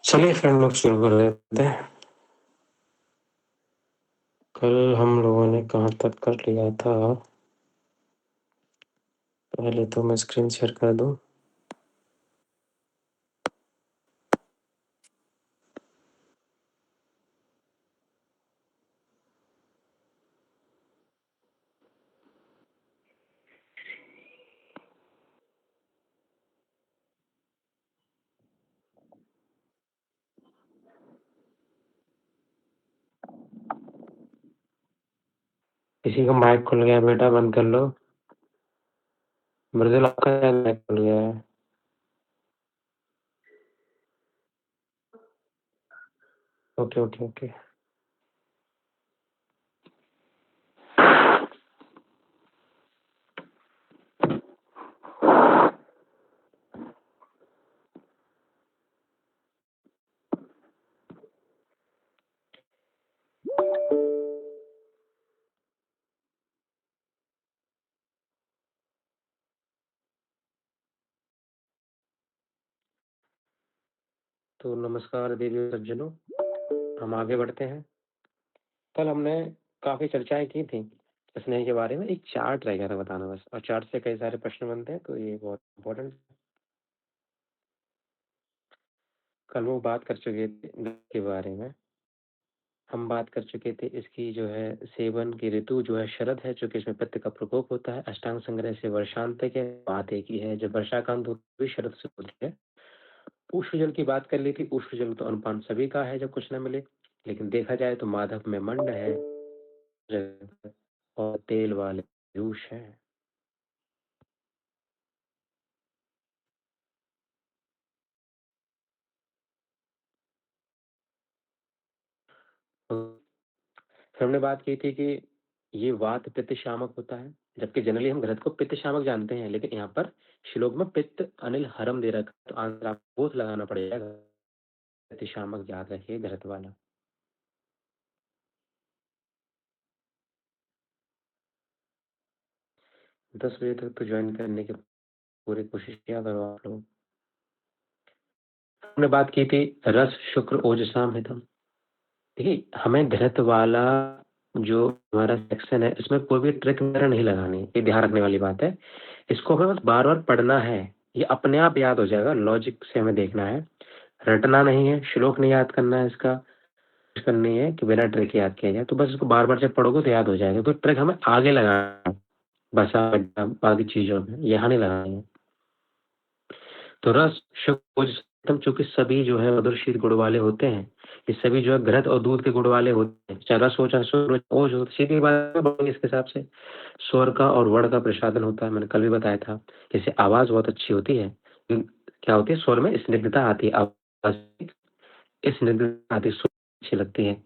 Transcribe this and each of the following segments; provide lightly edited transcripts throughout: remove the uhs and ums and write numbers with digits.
चलिए फ्रेंड लोग शुरू कर लेते हैं। कल हम लोगों ने कहाँ तक कर लिया था? पहले तो मैं स्क्रीन शेयर कर दूं। किसी का माइक खुल गया बेटा, बंद कर लो। मृदुल, आपका माइक खुल गया है। Okay okay okay. तो नमस्कार देवी और सज्जनों, हम आगे बढ़ते हैं। कल हमने काफी चर्चाएं की थी स्नेह के बारे में। एक चार्ट रह गया था बताना बस, और चार्ट से कई सारे प्रश्न बनते हैं, तो ये बहुत इम्पोर्टेंट। कल वो बात कर चुके थे के बारे में। हम बात कर चुके थे इसकी जो है सेवन की ऋतु जो है शरद है, चूंकि इसमें पित्त का प्रकोप होता है। अष्टांग संग्रह से वर्षांत है। बात एक ही है, जब वर्षा का अंत होती है शरद से होती है। उष्ण जल की बात कर ली थी। उष्ण जल तो अनुपान सभी का है जब कुछ न मिले, लेकिन देखा जाए तो माधव में मंड है और तेल वाले पीयूष है। फिर हमने बात की थी कि ये वात पित्त शामक होता है, जबकि जनरली हम घृत को पित्त शामक जानते हैं, लेकिन यहाँ पर श्लोक में पित्त अनिल हरम दे रखा है, तो आंसर आपको बोथ लगाना पड़ेगा। पित्त शामक याद रखिए, घृत वाला। 10 बजे तक तो ज्वाइन करने की पूरी कोशिश किया करो आप लोग। हमने बात की थी रस शुक्र ओजसाम हितम। देखिए, हमें घृत वाला जो हमारा सेक्शन है इसमें कोई भी ट्रिक वगैरह नहीं लगानी, ये ध्यान रखने वाली बात है। इसको हमें बस बार बार पढ़ना है, ये अपने आप याद हो जाएगा। लॉजिक से हमें देखना है, रटना नहीं है, श्लोक नहीं याद करना है, इसका करनी है कि बिना ट्रिक याद किया जाए। तो बस इसको बार बार जब पढ़ोगे तो याद हो जाएगा। तो ट्रिक हमें आगे लगाना है, बस बाकी चीजों में यहाँ नहीं लगानी है। तो रस शुक्र, चूंकि सभी जो है मधुर शीत गुण वाले होते हैं, ये सभी जो है घृत और दूध के गुण वाले होते हैं। चाहे रस हो चाहे शुक्र हो, ओज हो, सीधी बात है, इसके हिसाब से स्वर का और वर्ण का प्रसादन होता है। मैंने कल भी बताया था। जैसे आवाज बहुत अच्छी होती है, क्या होती है, स्वर में स्निग्धता आती है, आवाज स्निग्धता आती है, स्वर अच्छी लगती है।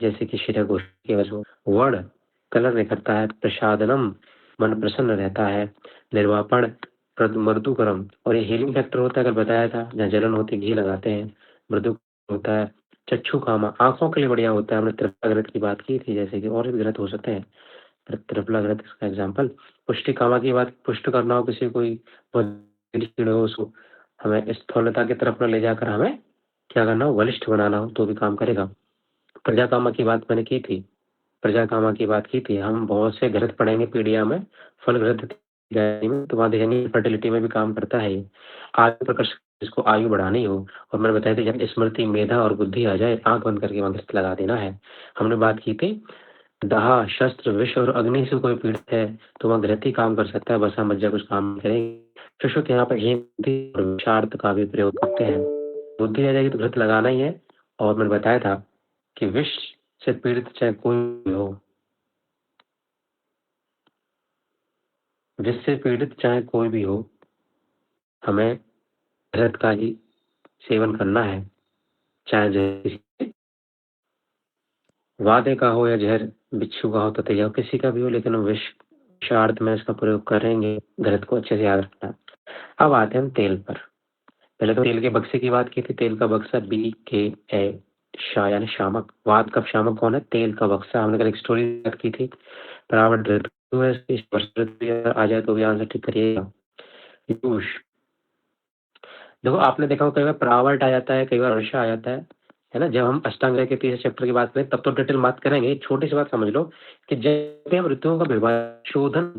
जैसे कि शिरा घोष की आवाज हो। वर्ण कलर निखरता है, प्रसादनम मन प्रसन्न रहता है, निर्वापण मृदुकरम, और ये हीलिंग फैक्टर होता है, अगर बताया था, जहाँ जलन होती है घी लगाते हैं। मृदु होता है, चक्षु कामा आंखों के लिए बढ़िया होता है। हमने त्रिफला घृत की बात की थी, जैसे कि और भी घृत हो सकते हैं, त्रिफला घृत इसका एग्जाम्पल। पुष्टि कामा की बात, पुष्ट करना हो किसी कोई हो, उसको हमें स्थूलता की तरफ न ले जाकर हमें क्या करना हो, बलिष्ठ बनाना हो तो भी काम करेगा। प्रजा कामा की बात मैंने की थी, प्रजा कामा की बात की थी। हम बहुत से घृत पढ़ेंगे पीडिया में, फल घृत में, तो वहाँ देखेंगे फर्टिलिटी में भी काम करता है ये। आयु प्रकर्ष, जिसको आयु बढ़ानी हो, और मैंने बताया था जब स्मृति मेधा और बुद्धि आ जाए, आंख बंद करके वहाँ घृत लगा देना है। हमने बात की थी दाह शस्त्र विष और अग्नि से कोई पीड़ित है तो वहाँ घृत ही काम कर सकता है, बसा मज्जा कुछ काम नहीं करेंगे। शिशु यहाँ पर हिंदी और विषार्थ का भी प्रयोग करते हैं। बुद्धि रह जाएगी तो घृत लगाना ही है। और मैंने बताया था कि विष से पीड़ित चाहे कोई भी हो, जिससे पीड़ित चाहे कोई भी हो, हमें घृत का ही सेवन करना है, चाहे जहर वादे का हो या जहर बिच्छू का हो, ततैया हो, किसी का भी हो, लेकिन हम विषार्थ में इसका प्रयोग करेंगे। घृत को अच्छे से याद रखना। अब आते हैं हम तेल पर। पहले तो तेल के बक्से की बात की थी। तेल का बक्सा BKA यानी शामक। वात का शामक कौन है? तेल का बक्सा। हमने कल एक स्टोरी याद की थी। प्रावट ऋतु आ जाए तो भी आंसर ठीक करिएगा। यूष, देखो आपने देखा हो कई बार प्रावट आ जाता है, कई बार वर्षा आ जाता है ना। जब हम अष्टांग के तीसरे चैप्टर की बात करें तब तो डिटेल बात करेंगे। छोटी सी बात समझ लो कि जब भी हम ऋतुओं का विभाजन शोधन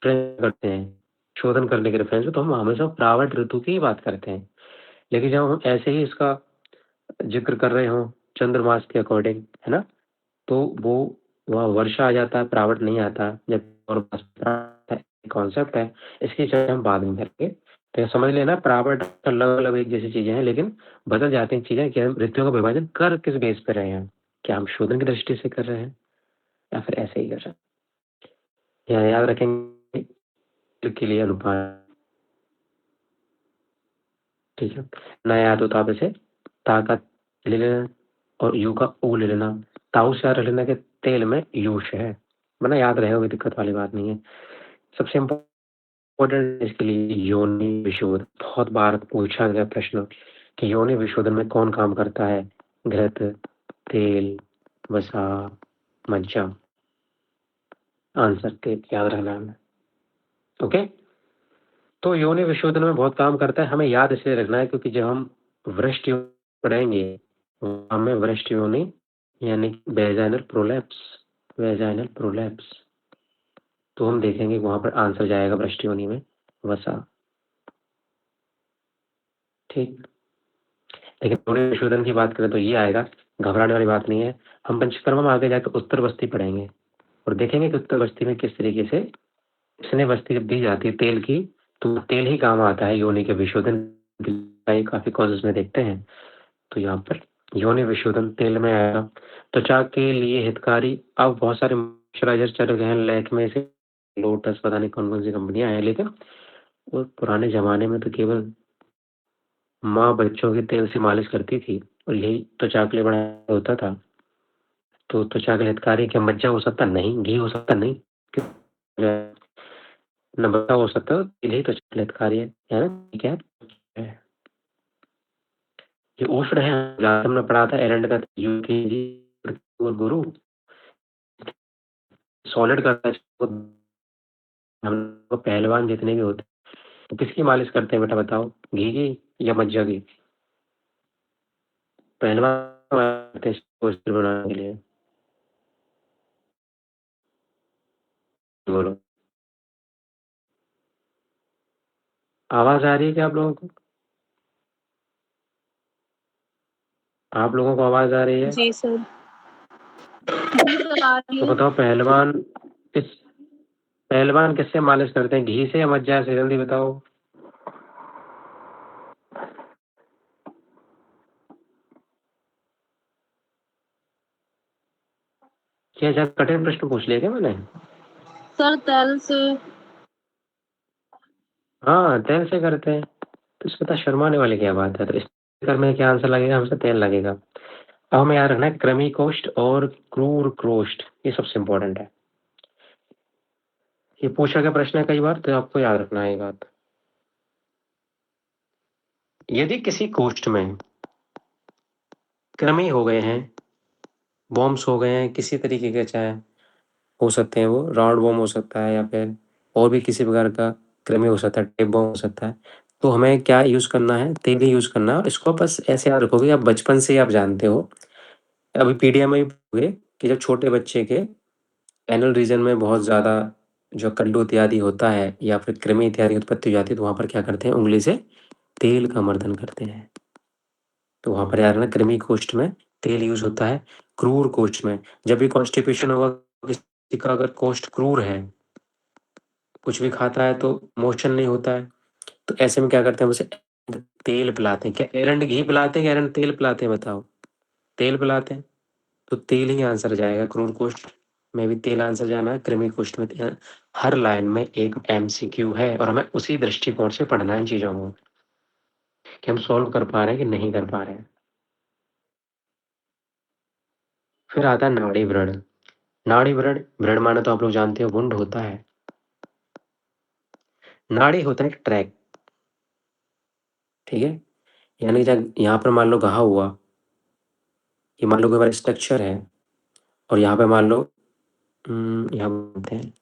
करते हैं, शोधन करने के रेफरेंस में, तो हम हमेशा प्रावट ऋतु की ही बात करते हैं। लेकिन जब हम ऐसे ही इसका जिक्र कर रहे हो चंद्रमास के अकॉर्डिंग, है ना, तो वो वहाँ वर्षा आ जाता है, प्रावट नहीं आता। जब कॉन्सेप्ट है, इसकी चर्चा हम बाद में करेंगे। तो समझ लेना, प्रावट अलग अलग एक जैसी चीजें हैं, लेकिन बदल जाती हैं चीजें कि हम ऋतुओं का विभाजन कर किस बेस पर रहे हैं। क्या हम शोधन की दृष्टि से कर रहे हैं या फिर ऐसे ही कर रहे हैं? यहाँ याद रखेंगे के लिए अनुपात, ठीक है। ना याद हो तो आप इसे ताकत ले लेना और यू का ओ ले लेना। ताऊ से याद रख लेना कि तेल में यूश है, वरना याद रहेगा, कोई दिक्कत वाली बात नहीं है। सबसे इम्पोर्टेंट इसके लिए योनि विशोधन, बहुत बार पूछा गया प्रश्न कि योनि विशोधन में कौन काम करता है? घृत, तेल, वसा, मज्जा। आंसर तेल याद रखना है। ओके, तो योनि विशोधन में बहुत काम करता है। हमें याद इसलिए रखना है क्योंकि जब हम वृष्टि पढ़ेंगे, हमें वृष्टि योनि यानी वेजाइनल प्रोलैप्स, वेजाइनल प्रोलैप्स, तो हम देखेंगे वहां पर आंसर जाएगा वृष्टि योनि में वसा। ठीक, लेकिन योनि विशोधन की बात करें तो ये आएगा, घबराने वाली बात नहीं है। हम पंचकर्म में आगे जाकर उत्तर बस्ती पढ़ेंगे और देखेंगे कि उत्तर बस्ती में किस तरीके से इसने बस्ती जब दी जाती है तेल की, तो तेल ही काम आता है योनि के विशोधन के। काफी कॉजेज में देखते हैं। तो यहाँ पर योनि विशोधन तेल में आएगा। त्वचा के लिए हितकारी। अब बहुत सारे मॉइस्चराइजर चल गए हैं, लैक्मे से लोटस, पता नहीं कौन कौन सी कंपनियां हैं, लेकिन वो पुराने जमाने में तो केवल माँ बच्चों के तेल से मालिश करती थी और यही त्वचा के लिए बड़ा होता था। तो त्वचा के लिए हितकारी क्या मज्जा हो सकता? नहीं। घी हो सकता? नहीं। नबका हो सकता है, तेल ही त्वचा के लिए हितकारी है ना। क्या है ये उष्ण है? हमने पढ़ा था एरंड का यूकेजी और गुरु सॉलिड करता है। हम लोग पहलवान जितने भी होते हैं तो किसकी मालिश करते हैं बेटा बताओ? घी की या मज्जा की? पहलवान बनाने के लिए। बोलो, आवाज आ रही है क्या आप लोगों को? आप लोगों को आवाज आ रही है? जी सर। तो बताओ पहलवान किससे मालिश करते हैं, घी से या मज्जा से? जल्दी बताओ। क्या ज्यादा कठिन प्रश्न पूछ लिया क्या मैंने? सर तेल से। हाँ, तेल से करते हैं, तो इसमें तो शर्माने वाली क्या बात है। तो इस में क्या आंसर लगेगा? हमसे तेल लगेगा। अब हमें याद रखना है क्रमी कोष्ठ और क्रूर कोष्ठ, ये सबसे इंपॉर्टेंट है। ये पूछा गया प्रश्न है कई बार, तो आपको याद रखना है ये बात। यदि किसी कोष्ठ में क्रमी हो गए हैं, बॉम्ब्स हो गए हैं किसी तरीके के, चाहे हो सकते हैं वो राउंड बॉम्ब हो सकता है या फिर और भी किसी प्रकार का कृमि हो सकता है, टेप बॉम्ब हो सकता है, तो हमें क्या यूज़ करना है? तेल ही यूज़ करना है। और इसको बस ऐसे याद रखोगे, आप बचपन से ही आप जानते हो, अभी पीडिया में भी पढ़ोगे कि जब छोटे बच्चे के एनल रीजन में बहुत ज़्यादा जो कल्लू इत्यादि होता है या फिर कृमि इत्यादि की उत्पत्ति हो जाती है, तो वहाँ पर क्या करते हैं? उंगली से तेल का मर्दन करते हैं। तो वहाँ पर याद रखना कृमि कोष्ठ में तेल यूज़ होता है। क्रूर कोष्ठ में जब भी कॉन्स्टिपेशन होगा, किसी का अगर कोष्ठ क्रूर है, कुछ भी खाता है तो मोशन नहीं होता है, तो ऐसे में क्या करते हैं? उसे तेल पिलाते हैं। क्या एरंड घी पिलाते हैं क्या एरंड तेल पिलाते हैं? बताओ। तेल पिलाते हैं, तो तेल ही आंसर जाएगा। क्रूर कोष्ठ में भी तेल आंसर जाना है, कृमि कोष्ठ में तेल। हर लाइन में एक एमसीक्यू है और हमें उसी दृष्टिकोण से पढ़ना है इन चीज़ों को, कि हम सॉल्व कर पा रहे हैं कि नहीं कर पा रहे हैं। फिर आता है नाड़ी व्रण। नाड़ी व्रण, व्रण माने तो आप लोग जानते हो वुंड होता है। नाड़ी होता है एक ट्रैक, ठीक है? यानी जब यहाँ पर मान लो घाव हुआ, ये मान लो कोई हमारा स्ट्रक्चर है और यहाँ पे मान लो यहाँ बोलते हैं,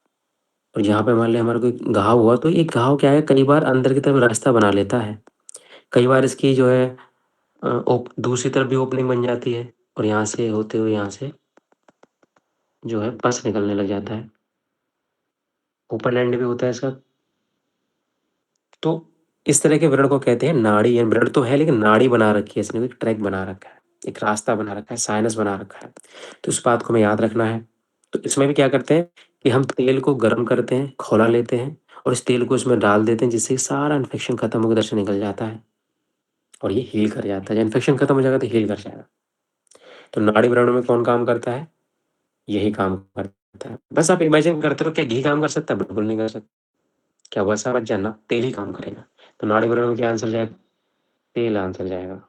और यहाँ पे मान लो हमारा कोई घाव हुआ, तो ये घाव क्या है, कई बार अंदर की तरफ रास्ता बना लेता है, कई बार इसकी जो है दूसरी तरफ भी ओपनिंग बन जाती है और यहाँ से होते हुए यहाँ से जो है पस निकलने लग जाता है, ओपन एंड भी होता है इसका। तो इस तरह के व्रण को कहते हैं नाड़ी। यानी व्रण तो है लेकिन नाड़ी बना रखी है इसने, एक ट्रैक बना रखा है, एक रास्ता बना रखा है, साइनस बना रखा है। तो इस बात को हमें याद रखना है। तो इसमें भी क्या करते हैं कि हम तेल को गर्म करते हैं, खौला लेते हैं और इस तेल को इसमें डाल देते हैं, जिससे सारा इन्फेक्शन खत्म होकर इधर से निकल जाता है और ये हील कर जाता है। जब इन्फेक्शन खत्म हो जाएगा तो हील कर जाएगा। तो नाड़ी व्रण में कौन काम करता है? यही काम करता है। बस आप इमेजिन करते हो क्या घी काम कर सकता है? बिल्कुल नहीं कर सकता। क्या वसा बच जाए ना, तेल ही काम करेगा। तो नाड़ी व्रण में क्या आंसर जाएगा? तेल आंसर जाएगा।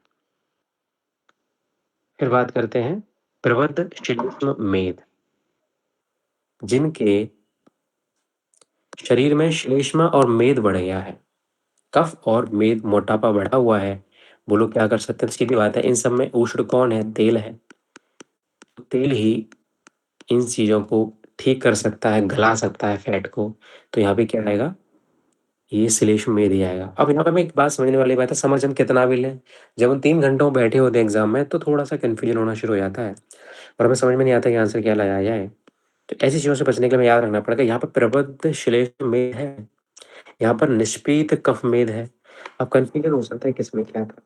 फिर बात करते हैं प्रबुद्ध श्लेष्म मेद, जिनके शरीर में श्लेष्मा और मेद बढ़ गया है, कफ और मेद मोटापा बढ़ा हुआ है, वो लोग क्या कर सकते हैं? सीधी बात है, इन सब में उष्ण कौन है? तेल है। तो तेल ही इन चीजों को ठीक कर सकता है, गला सकता है फैट को। तो यहाँ पे क्या आएगा? ये श्लेष्म मेद ही आएगा। अब यहाँ पे हमें एक बात समझने वाली बात है, समझ हम कितना भी लें, जब हम 3 घंटों बैठे होते हैं एग्जाम में तो थोड़ा सा कंफ्यूजन होना शुरू हो जाता है और हमें समझ में नहीं आता कि आंसर क्या लगाया जाए। तो ऐसी चीज़ों से बचने के लिए हमें याद रखना पड़ेगा, यहाँ पर प्रबुद्ध श्लेष्म मेद है, यहाँ पर निष्पीत कफ मेद है। अब कंफ्यूजन हो सकता है किसमें क्या था,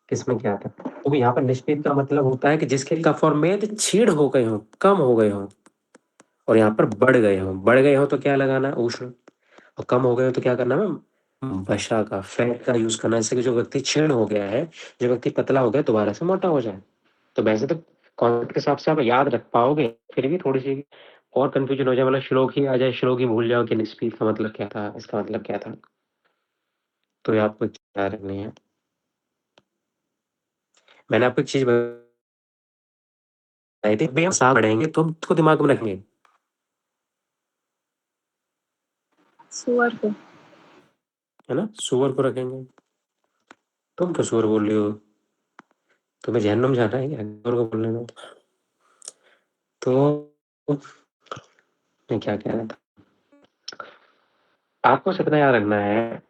किसमें क्या था। तो यहाँ पर निष्पीत का मतलब होता है कि जिसके कफ और मेद छीड़ हो गए हों, कम हो गए हों, और यहाँ पर बढ़ गए हों। बढ़ गए हों तो क्या लगाना है? उष्ण। और कम हो गए हो तो क्या करना है? वसा का, फैट का यूज करना है, जिससे कि जो व्यक्ति क्षीण हो गया है, जो व्यक्ति पतला हो गया, दोबारा से मोटा हो जाए। तो वैसे तो कॉन्सेप्ट के हिसाब से आप याद रख पाओगे, फिर भी थोड़ी सी और कंफ्यूजन हो जाए, मतलब श्लोक ही आ जाए, श्लोक ही भूल जाओ कि निष्पीत का मतलब क्या था, इसका मतलब क्या था। तो ये आपको याद रखनी है। मैंने आपको एक चीज बताई थी, भी हम साथ पढ़ेंगे तो हम उसको दिमाग में रखेंगे। सुअर को। है ना, सुअर को रखेंगे। तुम तो सुअर बोल रही हो, तुम्हें जहन्नुम जाना है क्या सुअर को बोलने में? तो मैं क्या कह रहा था, आपको सिर्फ इतना याद रखना है।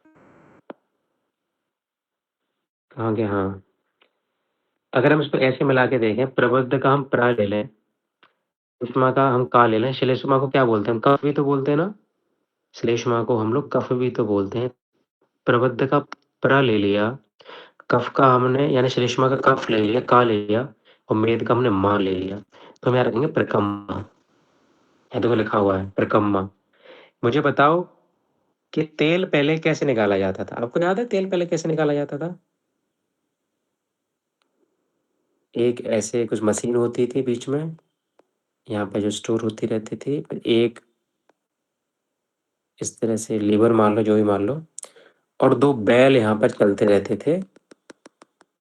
हाँ कि हाँ, अगर हम इसको ऐसे मिला के देखें, प्रबुद्ध का हम प्रा ले लें, श्लेष्मा का हम का ले लें, श्लेष्मा को क्या बोलते हैं? हम कफ भी तो बोलते हैं ना, श्लेष्मा को हम लोग कफ भी तो बोलते हैं। प्रबुद्ध का प्र ले लिया, कफ का हमने यानी श्लेष्मा का कफ ले लिया, का ले लिया, और मेद का हमने मां ले लिया, तो हम यहाँ रखेंगे प्रकम्मा। ये देखो लिखा हुआ है प्रकम्मा। मुझे बताओ कि तेल पहले कैसे निकाला जाता था? आपको याद है तेल पहले कैसे निकाला जाता था? एक ऐसे कुछ मशीन होती थी बीच में, यहाँ पे जो स्टोर होती रहती थी, एक इस तरह से लीवर मान लो, जो भी मान लो, और 2 बैल यहाँ पर चलते रहते थे,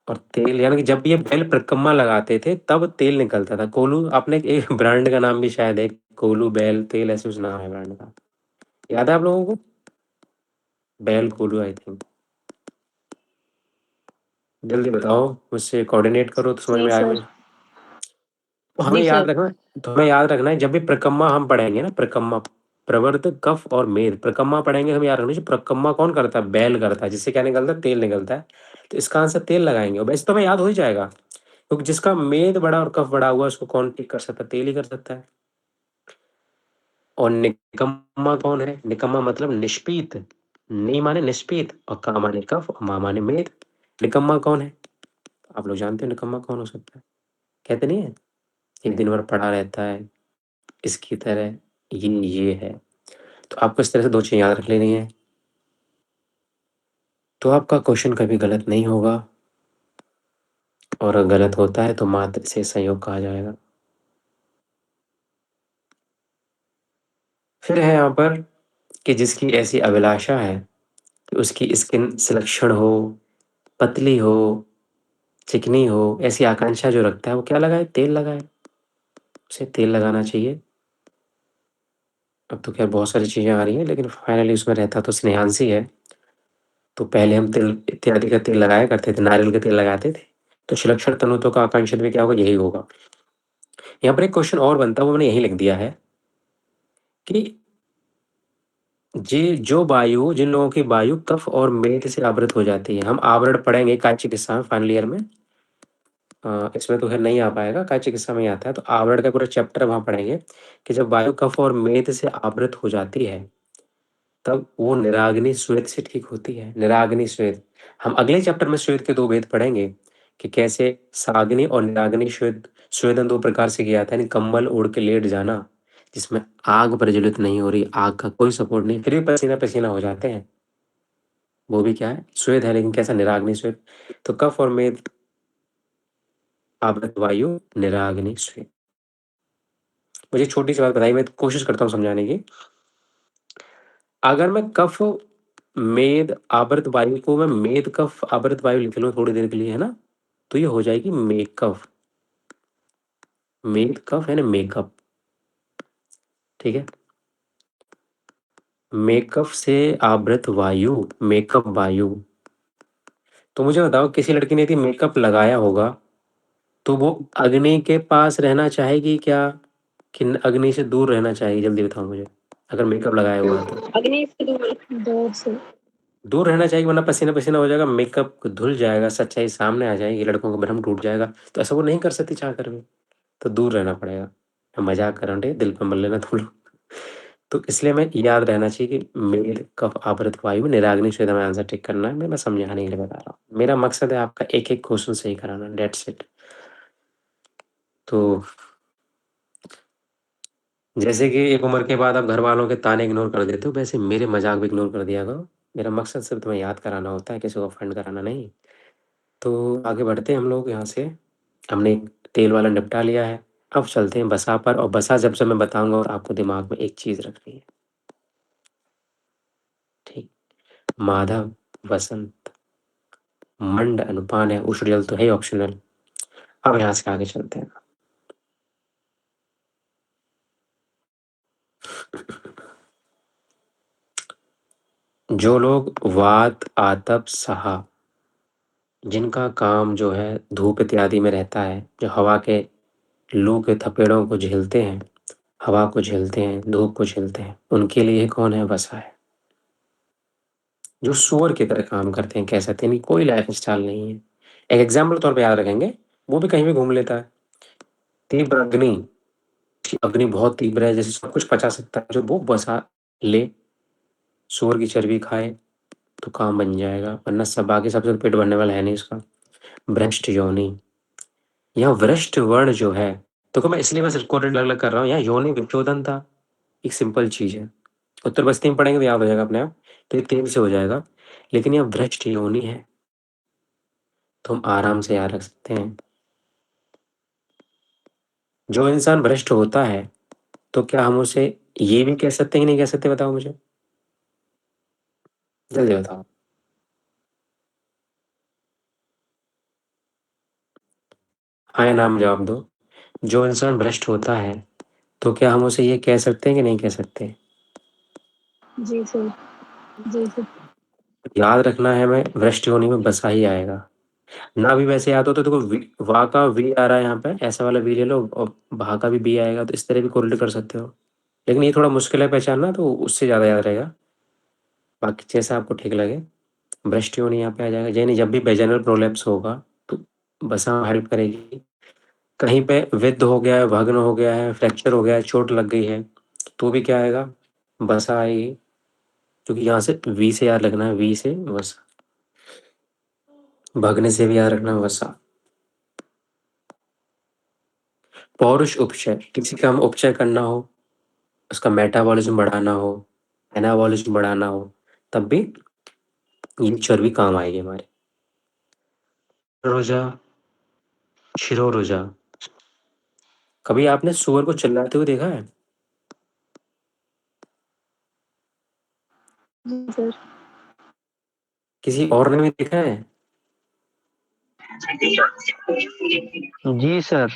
और तेल यानी कि जब ये बैल परिक्रमा लगाते थे तब तेल निकलता था। कोलू, आपने एक ब्रांड का नाम भी शायद है, कोलू बैल तेल, ऐसे कुछ नाम है ब्रांड का, याद है आप लोगों को? बैल कोलू आई थिंक। जल्दी बताओ, मुझसे कोऑर्डिनेट करो तो समझ जी में सर। आएगा। तो हमें जी याद सर। रखना, तो हमें याद रखना है, जब भी प्रकम्मा हम पढ़ेंगे ना, प्रकम्मा, प्रवर्त कफ और मेद, प्रकम्मा पढ़ेंगे, हमें याद रखना है प्रकम्मा कौन करता है? बैल करता है, जिससे क्या निकलता है? तेल निकलता है। तो इसका आंसर तेल लगाएंगे, और वैसे तो हमें याद हो ही जाएगा, क्योंकि जिसका मेद बड़ा और कफ बड़ा हुआ उसको कौन ठीक कर सकता है? तेल ही कर सकता है। और निकम्मा कौन है? निकम्मा मतलब निष्पीत। नी माने निष्पीत और का माने कफ और मा माने मेद। निकम्मा कौन है? आप लोग जानते हो निकम्मा कौन हो सकता है? कहते नहीं है, एक दिन भर पड़ा रहता है, इसकी तरह ये है। तो आपको इस तरह से 2 चीज़ें याद रख लेनी है, तो आपका क्वेश्चन कभी गलत नहीं होगा, और अगर गलत होता है तो मात्र इसे संयोग कहा जाएगा। फिर है यहाँ पर कि जिसकी ऐसी अभिलाषा है कि उसकी स्किन सुलक्षण हो, पतली हो, चिकनी हो, ऐसी आकांक्षा जो रखता है वो क्या लगाए? तेल लगाए। उसे तेल लगाना चाहिए। अब तो खैर बहुत सारी चीज़ें आ रही हैं, लेकिन फाइनली उसमें रहता तो स्नेहांशी है। तो पहले हम तिल इत्यादि का तेल लगाया करते थे, नारियल का तेल लगाते थे। तो सुलक्षण तनुत्व का आकांक्षित भी क्या होगा? यही होगा। यहाँ पर एक क्वेश्चन और बनता है, वो मैंने यही लिख दिया है कि जो वायु, जिन लोगों की वायु कफ और मेद से आवृत हो जाती है, हम आवरण पढ़ेंगे काय चिकित्सा में फाइनल ईयर में। इसमें तो खैर नहीं आ पाएगा, काय चिकित्सा में ही आता है। तो आवरण का पूरा चैप्टर वहाँ पढ़ेंगे कि जब वायु कफ और मेद से आवृत हो जाती है, तब वो निराग्नि श्वेत से ठीक होती है। निराग्नि श्वेत, हम अगले चैप्टर में श्वेत के 2 भेद पढ़ेंगे कि कैसे साग्नि और निराग्नि श्वेत, स्वेदन 2 प्रकार से किया जाता है। यानी कंबल ओढ़ के लेट जाना जिसमें आग प्रज्वलित नहीं हो रही, आग का कोई सपोर्ट नहीं, फिर भी पसीना-पसीना हो जाते हैं। वो भी क्या है? स्वेद है, लेकिन कैसा? निराग्नि श्वेत। तो कफ और मेद आवृत वायु निराग्नि श्वेत। मुझे छोटी-सी बात बताइए, मैं कोशिश करता हूँ समझाने की। अगर मैं कफ मेद आवृत वायु को मैं मेद कफ आवृत वायु लिख लूँ थोड़ी देर के लिए, है ना? तो ये हो जाएगी मेकअप। मेद कफ यानी मेकअप, ठीक है? मेकअप से आवृत वायु, मेकअप वायु। तो मुझे बताओ, किसी लड़की ने यदि मेकअप लगाया होगा, तो वो अग्नि के पास रहना चाहेगी क्या? कि अग्नि से दूर रहना चाहेगी? जल्दी बताओ मुझे, अगर मेकअप लगाया हुआ है तो। अग्नि से दूर से। दूर रहना चाहिए, वरना पसीना-पसीना हो जाएगा, मेकअप धुल जाएगा, सच्चाई सामने आ जाएगी, लड़कों का भ्रम टूट जाएगा। तो ऐसा वो नहीं कर सकती चाह कर भी, तो दूर रहना पड़ेगा। मैं मज़ाक कर रहा हूँ, ठीक है? दिल पे मत लेना तुम लोग। तो इसलिए मैं याद रहना चाहिए कि मेद कफ आवृत वायु निराग्नि श्वेत, हमें आंसर टिक करना है। मैं समझाने के लिए बता रहा हूँ। मेरा मकसद है आपका एक-एक क्वेश्चन सही कराना, दैट्स इट। तो जैसे कि एक उम्र के बाद आप घरवालों के ताने इग्नोर कर देते हो, वैसे मेरे मज़ाक भी इग्नोर कर दिया करो। मेरा मकसद सिर्फ़ तुम्हें याद कराना होता है, किसी को ऑफेंड कराना नहीं। तो आगे बढ़ते हैं हम लोग यहाँ से। हमने तेल वाला निपटा लिया है। अब चलते हैं बसा पर, और बसा जब से मैं बताऊँगा और आपको दिमाग में एक चीज़ रखनी है। ठीक। माधव, वसंत, मंड, अनुपान है, उष्ण जल तो है ही ऑप्शनल। अब यहाँ से आगे चलते हैं। जो लोग वात, आतप, सहा, जिनका काम जो है धूप इत्यादि में रहता है, जो हवा के लू के थपेड़ों को झेलते हैं, हवा को झेलते हैं, धूप को झेलते हैं, उनके लिए कौन है? वसा है। जो सूअर की तरह काम करते हैं, कह सकते हैं, इनकी कोई लाइफ स्टाइल नहीं है। एक एग्जाम्पल तौर पे याद रखेंगे, वो भी कहीं भी घूम लेता है। तीव्र अग्नि, कि अग्नि बहुत तीव्र है, जैसे सब कुछ पचा सकता है, जो वो बसा ले, सूअर की चर्बी खाए तो काम बन जाएगा, वरना सब बाकी सबसे तो पेट भरने वाला है नहीं उसका। भ्रष्ट योनि, यहाँ वृष्ट वर्ण जो है, देखो मैं इसलिए बस इसको अलग अलग कर रहा हूँ। यहाँ योनि विच्छोदन था, एक सिंपल चीज है, उत्तर बस्ती में पढ़ेंगे तो याद हो जाएगा अपने आप, तो ये तेल से हो जाएगा। लेकिन यहाँ भ्रष्ट योनि है, तो हम आराम से याद रख सकते हैं। जो इंसान भ्रष्ट होता है, तो क्या हम उसे ये भी कह सकते हैं कि नहीं कह सकते? बताओ मुझे, जल्दी बताओ। हाँ या ना में जवाब दो। जो इंसान भ्रष्ट होता है, तो क्या हम उसे ये कह सकते हैं कि नहीं कह सकते? जी सर। जी सर। याद रखना है, मैं भ्रष्ट होने में बसा ही आएगा। ना भी वैसे याद हो तो देखो, वा का वी आ रहा है यहाँ पे, ऐसा वाला वी ले लो, और भा का भी बी आएगा, तो इस तरह भी कोरिलेट कर सकते हो। लेकिन ये थोड़ा मुश्किल है पहचानना, तो उससे ज़्यादा याद रहेगा। बाकी जैसा आपको ठीक लगे। भ्रष्ट होनी यहाँ पे आ जाएगा। यानी जब भी वेजाइनल प्रोलैप्स होगा, तो बसा हेल्प करेगी। कहीं पे विद्ध हो गया है, भग्न हो गया है, फ्रैक्चर हो गया है, चोट लग गई है, तो भी क्या आएगा? बसा आएगी। क्योंकि यहाँ से वी से याद रखना है, वी से वसा। भगने से भी याद रखना है, वसा। पौरुष उपचय, किसी का हम उपचय करना हो, उसका मेटाबॉलिज्म बढ़ाना हो, एनाबॉलिज्म बढ़ाना हो, तब भी ये चर्बी काम आएगी हमारे। रोजा, शिरोरोजा, कभी आपने सुअर को चिल्लाते हुए देखा है? जी सर। किसी और ने भी देखा है? जी सर।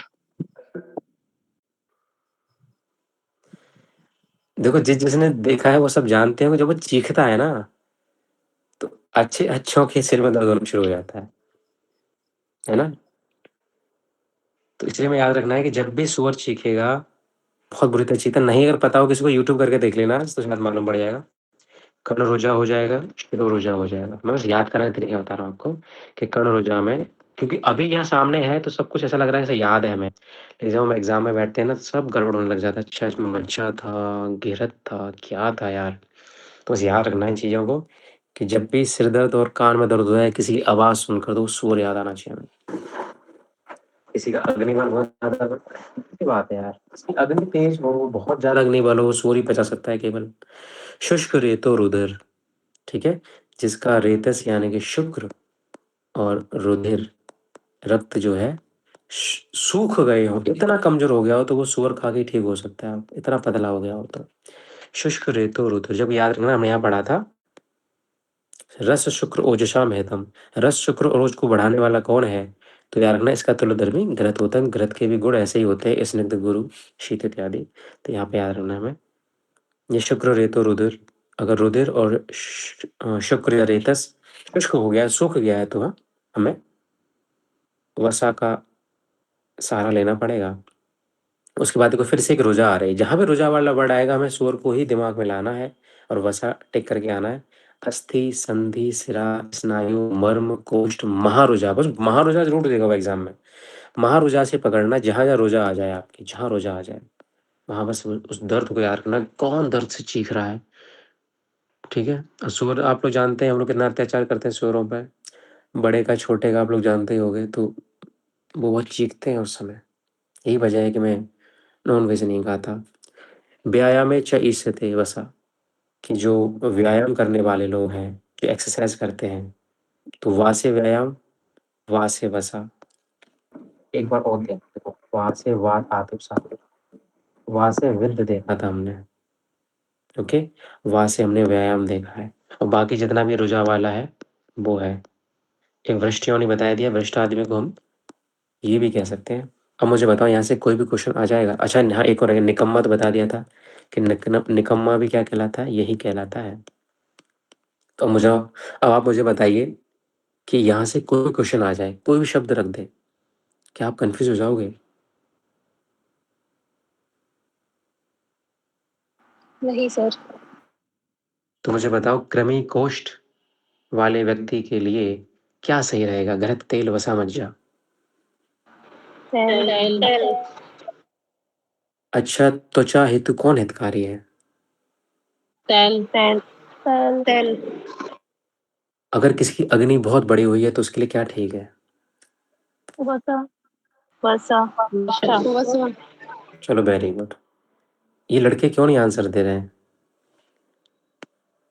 देखो, जिसने देखा है वो सब जानते हैं कि जब वो चीखता है ना, तो अच्छों के सिर में दर्द होना शुरू हो जाता है ना? तो इसलिए हमें याद रखना है कि जब भी सूअर चीखेगा, बहुत बुरी तरह चीखता नहीं, अगर पता हो किसी को यूट्यूब करके देख लेना, तो शायद मालूम पड़ जाएगा। कर्ण रोजा हो जाएगा, शिरो रोजा हो जाएगा। मैं बस याद कराने के तरीका बता रहा हूँ आपको कि कर्ण रोजा में, क्योंकि अभी यहाँ सामने है तो सब कुछ ऐसा लग रहा है जैसे याद है हमें, लेकिन जब हम एग्जाम में बैठते हैं ना, तो सब गड़बड़ होने लग जाता है। अच्छा, इसमें मज्जा था, गिरत था, क्या था यार? तो बस याद रखना इन चीज़ों को कि जब भी सिर दर्द और कान में दर्द हो जाए, किसी की आवाज़ सुनकर तो सूअर याद आना चाहिए हमें। किसी का अग्निबल बहुत ज़्यादा, अच्छी बात है यार। इसकी अग्नि तेज हो, बहुत ज़्यादा अग्निबल हो, सूअर ही बचा सकता है केवल। शुष्क रेतो रुधिर, ठीक है? जिसका रेतस यानी कि शुक्र और रुधिर, रक्त जो है सूख गए हो, इतना कमजोर हो गया हो, तो वो सूअर खा के ठीक हो सकता है। इतना पतला हो गया हो तो शुष्क रेतो रुधिर, जब याद रखना, हमने यहाँ पढ़ा था रस शुक्र ओजसा महतम। रस शुक्र और ओज को बढ़ाने वाला कौन है? तो याद रखना, इसका तुल्यधर्मी घृत होता है। घृत के भी गुण ऐसे ही होते हैं, स्निग्ध गुरु शीत इत्यादि। तो यहाँ पे याद रखना हमें, ये शुक्र रेतो रुधिर, अगर रुधिर और शुक्र या रेतस शुष्क हो गया, सूख गया है, तो हमें वसा का सहारा लेना पड़ेगा। उसके बाद देखो, फिर से एक रुझा आ रही है। जहाँ भी रुझा वाला वर्ड आएगा, हमें सूअर को ही दिमाग में लाना है और वसा टिक करके आना है। अस्थि, संधि, सिरा, स्नायु, मर्म, कोष्ठ, महारुजा। बस महारुजा जरूर देगा एग्जाम में। महारुजा से पकड़ना, जहाँ जहाँ रोजा आ जाए आपकी, जहाँ रोजा आ जाए वहां बस उस दर्द को याद रखना, कौन दर्द से चीख रहा है। ठीक है? और सूअर आप लोग जानते हैं हम लोग कितना अत्याचार करते हैं सूअरों पर, बड़े का छोटे का आप लोग जानते ही होंगे। तो वो बहुत चीखते हैं उस समय। यही वजह है कि मैं नॉन वेज नहीं खाता। व्यायामे च ईष्यते वसा, कि जो व्यायाम करने वाले लोग हैं, जो एक्सरसाइज करते हैं, तो वा से व्यायाम, वा से वसा। एक बार और देखो, देखो, वा से वात आतु सातु, वा से विद्ध देखा था हमने। ओके, वा से हमने व्यायाम देखा है, और बाकी जितना भी रुझा वाला है वो है। एक वृष्टियों ने बताया दिया, वृष्ट आदमी को हम ये भी कह सकते हैं। अब मुझे बताओ, यहाँ से कोई भी क्वेश्चन आ जाएगा? अच्छा, यहाँ एक और है, निकम्मा तो बता दिया था कि निकम्मा भी क्या कहलाता है? यही कहलाता है। तो अब आप मुझे बताइए कि यहाँ से कोई भी क्वेश्चन आ जाए, कोई भी शब्द रख दे, क्या आप कंफ्यूज हो जाओगे? नहीं सर। तो मुझे बताओ, कृमि कोष्ठ वाले व्यक्ति के लिए क्या सही रहेगा? घृत, तेल, वसा, मज्जा? तेल। अच्छा, त्वचा हेतु कौन हितकारी है? तेल। तेल। तेल। अगर किसी की अग्नि बहुत बड़ी हुई है तो उसके लिए क्या ठीक है? वसा। वसा। वसा। चलो, वेरी गुड। ये लड़के क्यों नहीं आंसर दे रहे हैं?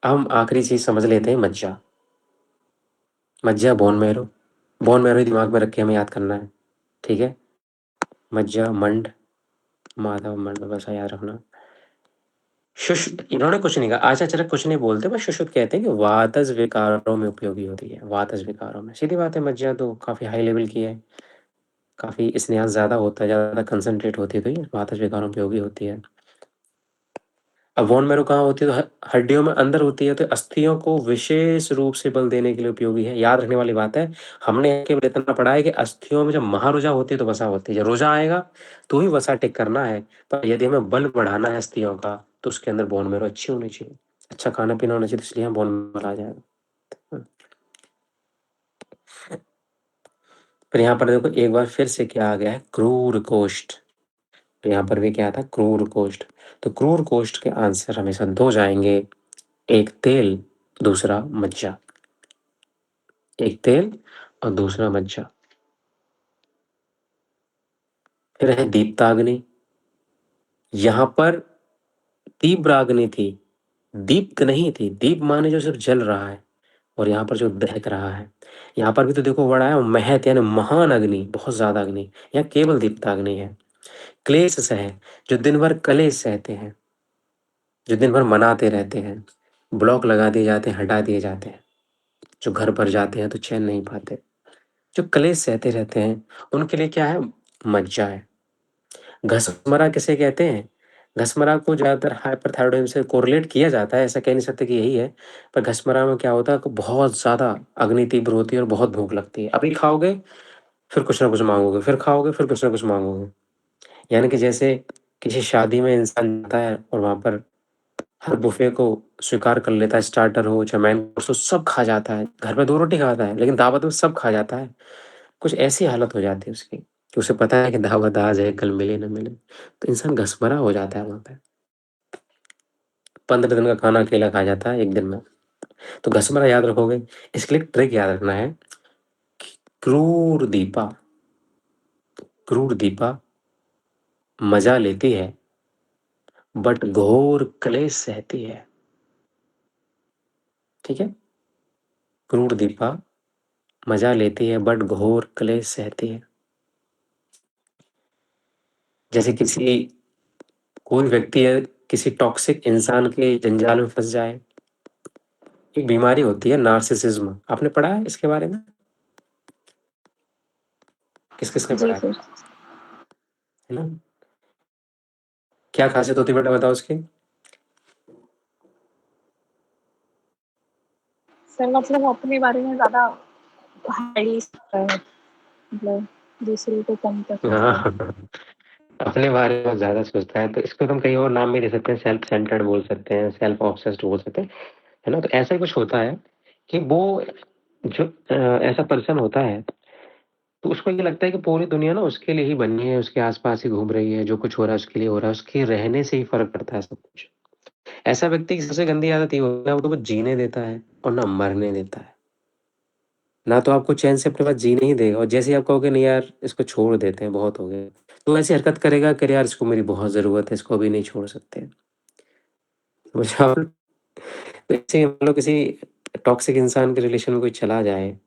अब हम आखिरी चीज समझ लेते हैं, मज्जा। मज्जा, बोन मैरो। बोन मैरो ही दिमाग में रख के हमें याद करना है। ठीक है? मज्जा, मंड, माधव मंड, बस याद रखना। शुश, इन्होंने कुछ नहीं कहा। अच्छा चलो, कुछ नहीं बोलते, बस शुशुत कहते हैं कि वातज विकारों में उपयोगी होती है। वातज विकारों में, सीधी बात है, मज्जा तो काफी हाई लेवल की है, काफी स्नेहा ज्यादा होता है, ज्यादा कंसंट्रेट होती है, तो ये वातज विकारों में उपयोगी होती है। अब बोन मैरो कहाँ होती है? तो हड्डियों में अंदर होती है, तो अस्थियों को विशेष रूप से बल देने के लिए उपयोगी है। याद रखने वाली बात है, हमने केवल इतना पढ़ा है कि अस्थियों में जब महारुजा होती है तो वसा होती है। जब रोजा आएगा तो ही वसा टिक करना है, पर यदि हमें बल बढ़ाना है अस्थियों का, तो उसके अंदर बोन मैरो अच्छी होनी चाहिए, अच्छा खाना पीना होना चाहिए, तो इसलिए बोन मैरो आ जाएगा। फिर यहाँ पर देखो, एक बार फिर से क्या आ गया है? क्रूर कोष्ठ। तो यहाँ पर भी क्या था? क्रूर कोष्ठ। तो क्रूर कोष्ठ के आंसर हमेशा दो जाएंगे, एक तेल, दूसरा मज्जा। एक तेल और दूसरा मज्जा। फिर है दीप्ताग्नि। यहाँ पर तीव्राग्नि थी, दीप्त नहीं थी। दीप माने जो सिर्फ जल रहा है, और यहाँ पर जो दहक रहा है। यहाँ पर भी तो देखो वर्ड आया महत, यानी महान अग्नि, बहुत ज्यादा अग्नि। यहाँ केवल दीप्ताग्नि है। क्लेश सह, जो दिन भर कलेश सहते हैं, जो दिन भर मनाते रहते हैं। ब्लॉक लगा दिए जाते हैं, हटा दिए जाते हैं। जो घर पर जाते हैं तो चैन नहीं पाते। जो क्लेश सहते रहते हैं उनके लिए क्या है? मज्जा है। घसमरा किसे कहते हैं? घसमरा को ज़्यादातर हाइपरथायरॉयडिज्म से कोरिलेट किया जाता है, ऐसा कह नहीं सकते कि यही है। पर घसमरा में क्या होता है कि बहुत ज़्यादा अग्नि तीव्र होती है और बहुत भूख लगती है। अभी खाओगे, फिर कुछ ना कुछ माँगोगे, फिर खाओगे, फिर कुछ ना कुछ माँगोगे। यानी कि जैसे किसी शादी में इंसान जाता है और वहाँ पर हर बुफे को स्वीकार कर लेता है, स्टार्टर हो चाहे मेन कोर्स हो, सब खा जाता है। घर में 2 रोटी खाता है, लेकिन दावत में सब खा जाता है। कुछ ऐसी हालत हो जाती है उसकी कि उसे पता है कि दावत आज है, कल मिले ना मिले, तो इंसान घसमरा हो जाता है वहाँ पे। 15 दिन का खाना अकेला खा जाता है 1 दिन में। तो घसमरा याद रखोगे। इसके लिए एक ट्रिक याद रखना है। क्रूर दीपा, क्रूर दीपा मजा लेती है बट घोर क्लेश सहती है। ठीक है? क्रूर दीपा मजा लेती है बट घोर क्लेश सहती है। जैसे कोई व्यक्ति है किसी टॉक्सिक इंसान के जंजाल में फंस जाए। एक बीमारी होती है नार्सिसिज्म, आपने पढ़ा है इसके बारे में? किस किसने जी पढ़ा सर। है ना? क्या खासियत होती है बेटा, बताओ उसकी? सर मतलब अपने बारे में ज्यादा हाईली सोचता है, मतलब दूसरे को कम तक सोचता है। हाँ, अपने बारे में ज्यादा सोचता है, तो इसको तुम कहीं और नाम भी दे सकते हैं, सेल्फ सेंटर्ड बोल सकते हैं, सेल्फ ऑब्सेस्ड बोल सकते हैं, है ना? तो ऐसा ही कुछ होता है कि वो जो ऐसा पर्सन होता है, तो उसको ये लगता है कि पूरी दुनिया ना उसके लिए ही बनी है, उसके आसपास ही घूम रही है, जो कुछ हो रहा है उसके लिए हो रहा है, उसके रहने से ही फर्क पड़ता है सब कुछ। ऐसा व्यक्ति की सबसे गंदी आदत ये होती है, ना तो वो जीने देता है और ना मरने देता है। ना तो आपको चैन से अपने पास जीने ही देगा, और जैसे ही आप कहोगे नहीं यार इसको छोड़ देते हैं, बहुत हो गया, तो ऐसी हरकत करेगा कि यार इसको मेरी बहुत ज़रूरत है, इसको अभी नहीं छोड़ सकते। मुझे आप ऐसे ही मान लो किसी टॉक्सिक इंसान के रिलेशन में कोई चला जाए,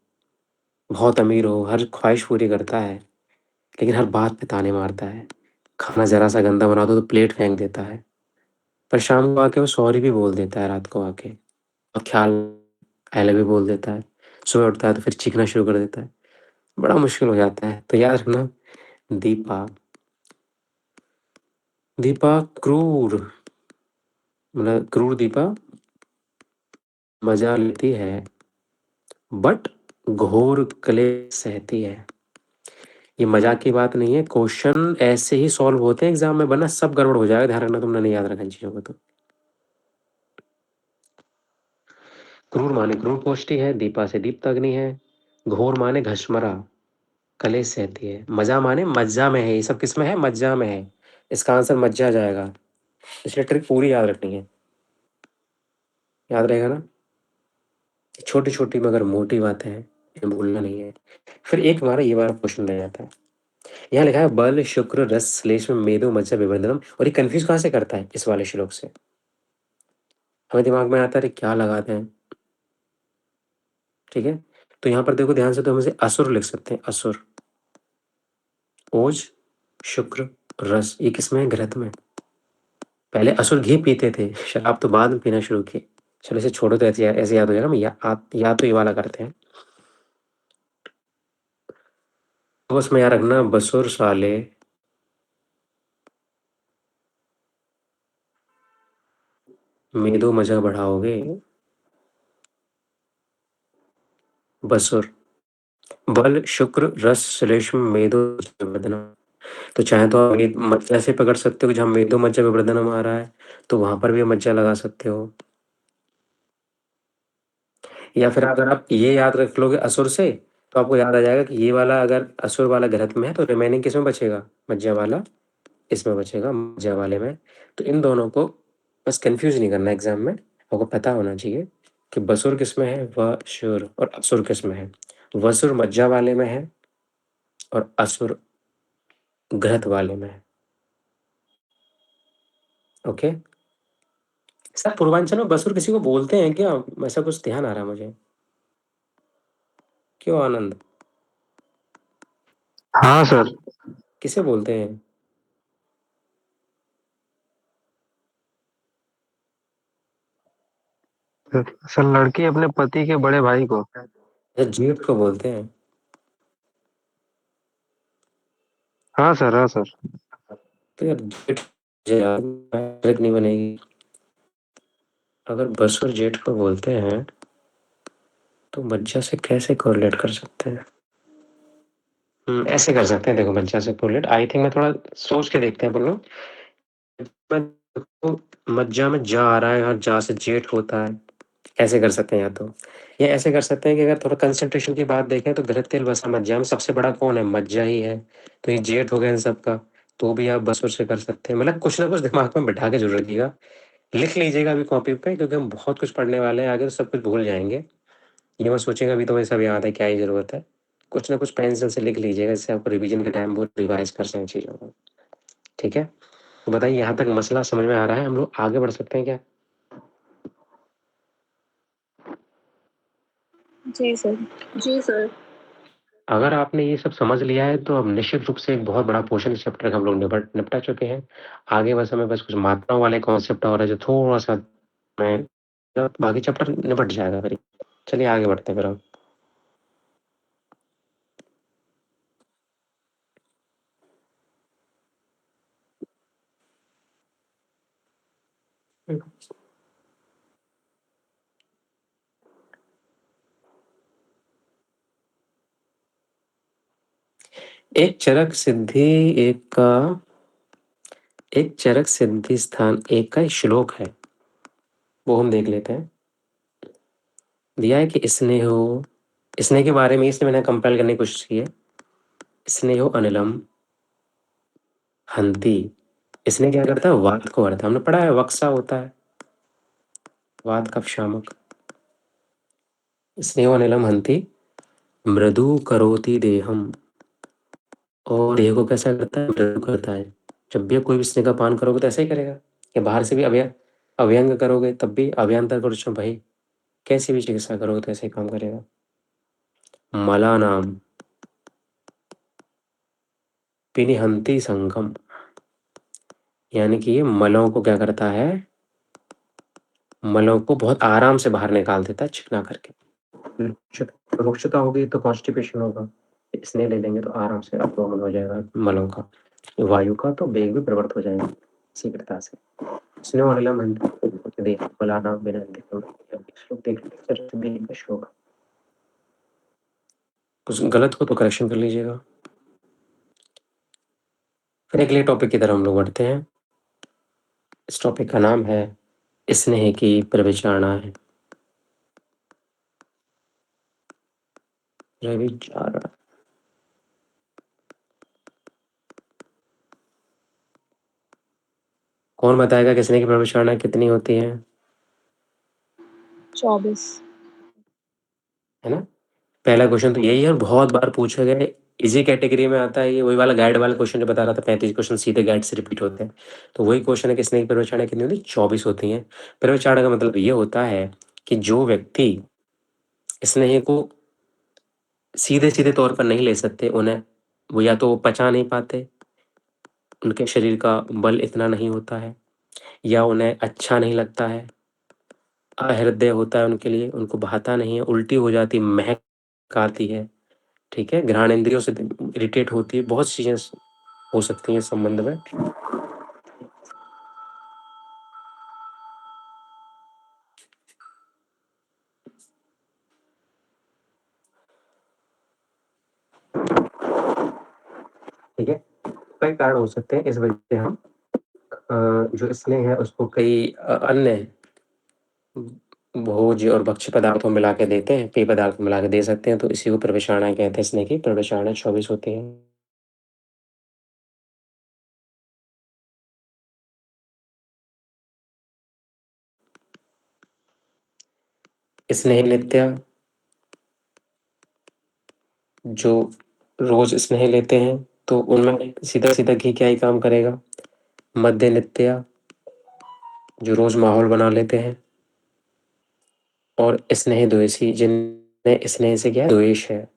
बहुत अमीर हो, हर ख्वाहिश पूरी करता है, लेकिन हर बात पे ताने मारता है। खाना ज़रा-सा गंदा बना दो तो प्लेट फेंक देता है। पर शाम को आके वो सॉरी भी बोल देता है रात को आके, और ख्याल आई लव यू बोल देता है। सुबह उठता है तो फिर चीखना शुरू कर देता है। बड़ा मुश्किल हो जाता है। तो याद रखना, दीपा दीपा क्रूर, मतलब क्रूर दीपा मज़ा लेती है बट घोर क्लेश सहती है। ये मज़ाक की बात नहीं है, क्वेश्चन ऐसे ही सॉल्व होते हैं एग्ज़ाम में, वरना सब गड़बड़ हो जाएगा। ध्यान रखना, तुमने नहीं याद रखा इन चीज़ों को तो। क्रूर माने क्रूर कोष्ठी है, दीपा से दीप्ताग्नि है, घोर माने घशमरा, कलेश सहती है, मज़ा माने मज्जा में है, ये सब किसमें है? मज्जा में है। इसका आंसर मज्जा जाएगा, इसलिए ट्रिक पूरी याद रखनी है। याद रहेगा ना? छोटी-छोटी मगर मोटी बातें हैं, इन्हें भूलना नहीं है। फिर एक हमारा ये वाला क्वेश्चन रह जाता है। यहाँ लिखा है बल, शुक्र, रस, श्लेष्म, मेदो, मज्जा, विवर्धनम, और ये कन्फ्यूज़ कहाँ से करता है इस वाले श्लोक से? हमें दिमाग में आता है अरे क्या लगाते हैं? ठीक है? तो यहाँ पर देखो ध्यान से, तो हम इसे असुर लिख सकते हैं, असुर। ओज, शुक्र, रस, ये किसमें है? घृत में। पहले असुर घी पीते थे, शराब तो बाद में पीना शुरू किए। चलो इसे छोड़ो, तो ऐसे ऐसे याद हो जाएगा। या तो ये वाला करते हैं। तो उसमें याद रखना, बसुर साले मेदो मजा बढ़ाओगे। बसुर, बल, शुक्र, रस, श्लेष्म, मेदो, विवर्धनम। तो चाहे तो आप मज्जा से पकड़ सकते हो, जहाँ मेदो मज्जा विवर्धनम आ रहा है, तो वहां पर भी मज्जा लगा सकते हो। या फिर अगर आप ये याद रख लोगे असुर से, तो आपको याद आ जाएगा कि ये वाला अगर असुर वाला घरत में है, तो रिमेनिंग किसमें बचेगा? मज्जा वाला इसमें बचेगा, मज्जा वाले में। तो इन दोनों को बस कंफ्यूज नहीं करना एग्जाम में, आपको पता होना चाहिए कि बसुर किसमें है, वसुर, और असुर किसमें है। वसुर मज्जा वाले में है और असुर घृत वाले में है। ओके? सर पूर्वांचल में बसुर किसी को बोलते हैं क्या? ऐसा कुछ ध्यान आ रहा है मुझे। क्यों आनंद? हाँ सर। किसे बोलते हैं? सर लड़की अपने पति के बड़े भाई को। जेठ को बोलते हैं। हाँ सर, हाँ सर। तो यार जेठ जेठ नहीं बनेगी। अगर बसुर जेठ को बोलते हैं तो मज्जा से कैसे कोरिलेट कर सकते हैं? ऐसे कर सकते हैं, देखो मज्जा से कोरिलेट आई थिंक, मैं थोड़ा सोच के देखते हैं अपन लोग। देखो, मज्जा में जा आ रहा है और जा से जेठ होता है, ऐसे कर सकते हैं। या ऐसे कर सकते हैं कि अगर थोड़ा कंसंट्रेशन की बात देखें तो घृत तेल वसा मज्जा में सबसे बड़ा कौन है? मज्जा ही है। तो ये जेठ हो गया इन सबका। तो भी आप बसुर से कर सकते हैं। मतलब कुछ ना कुछ दिमाग में बिठा के जरूर रखिएगा, लिख लीजिएगा अभी कॉपी पे, क्योंकि हम बहुत कुछ पढ़ने वाले हैं आगे, तो सब कुछ भूल जाएंगे। ये मत सोचेगा अभी तुम्हें सब याद है, क्या ही जरूरत है। कुछ ना कुछ पेंसिल से लिख लीजिएगा, इससे आपको रिवीजन के टाइम वो रिवाइज कर सकें चीज़ों को। ठीक है, तो बताइए यहाँ तक मसला समझ में आ रहा है? हम लोग आगे बढ़ सकते हैं क्या? जी सर। जी सर। अगर आपने ये सब समझ लिया है तो अब निश्चित रूप से एक बहुत बड़ा पोर्शन इस चैप्टर का हम लोग निपटा चुके हैं। आगे बस हमें बस कुछ मात्राओं वाले कॉन्सेप्ट और है जो थोड़ा सा मैं, बाकी चैप्टर निपट जाएगा फिर। चलिए आगे बढ़ते हैं फिर हम। एक चरक सिद्धि एक का एक चरक सिद्धि स्थान एक का श्लोक है, वो हम देख लेते हैं। दिया है कि स्नेह के बारे में इसने मैंने कंपेल करने की कोशिश की है। स्नेहो अनिलम हंति। इसने क्या करता है? वात को हरता है। हमने पढ़ा है वक्सा होता है वात का शामक। स्नेहो अनिलम हंति मृदु करोति देहम। और देह को कैसा करता है? मृदु करता है। जब भी कोई भी स्नेह का पान करोगे तो ऐसा ही करेगा, या बाहर से भी अव्यंग करोगे तब भी अव्यंतर करो भाई, कैसी भी चिकित्सा करोगे तो ऐसे ही काम करेगा। मला नाम पिनिहंति संगम, यानी कि ये मलों को क्या करता है? मलों को बहुत आराम से बाहर निकाल देता है चिकना करके। रुक्षता होगी तो कॉन्स्टिपेशन होगा, स्नेह ले लेंगे तो आराम से अपगमन हो जाएगा मलों का, वायु का तो वेग भी प्रवृत्त हो जाएगा शीघ्रता से। स्नेह अनिलम हंति देह बलाना बिना श्लोक देख लीजिए, श्लोक कुछ गलत हो तो करेक्शन कर लीजिएगा। फिर अगले टॉपिक की तरफ हम लोग बढ़ते हैं। इस टॉपिक का नाम है स्नेह की प्रविचारणा है। प्रविचारणा कौन बताएगा कि स्नेह की प्रविचारणा कितनी होती है? 24। है ना? पहला क्वेश्चन तो यही है और बहुत बार पूछा गया है, इजी कैटेगरी में आता है ये। वही वाला गाइड वाला क्वेश्चन जो बता रहा था, 35 क्वेश्चन सीधे गाइड से रिपीट होते हैं। तो वही क्वेश्चन है कि स्नेह की प्रविचारणा कितनी होती है? 24 होती हैं। प्रविचारणा का मतलब ये होता है कि जो व्यक्ति स्नेह को सीधे सीधे तौर पर नहीं ले सकते, उन्हें वो या तो पचा नहीं पाते, उनके शरीर का बल इतना नहीं होता है, या उन्हें अच्छा नहीं लगता है, अहृदय होता है उनके लिए, उनको भाता नहीं है, उल्टी हो जाती, महक आती है, ठीक है, घ्राणेंद्रियों से इरिटेट होती है, बहुत चीजें हो सकती हैं इस संबंध में। ठीक है, कई कारण हो सकते हैं, इस वजह से हम जो स्नेह है उसको कई अन्य भोज्य और भक्ष्य पदार्थों में मिला के देते हैं, पेय पदार्थ में मिला के दे सकते हैं। तो इसी को प्रविचारणा कहते हैं। स्नेह की प्रविचारणा 24 होती है। स्नेह नित्य, जो रोज स्नेह लेते हैं तो उनमें सीधा सीधा घी क्या ही काम करेगा। मध्य नित्य, जो रोज माहौल बना लेते हैं। और स्नेह द्वेषी, जिनमें स्नेह से क्या है? द्वेष है,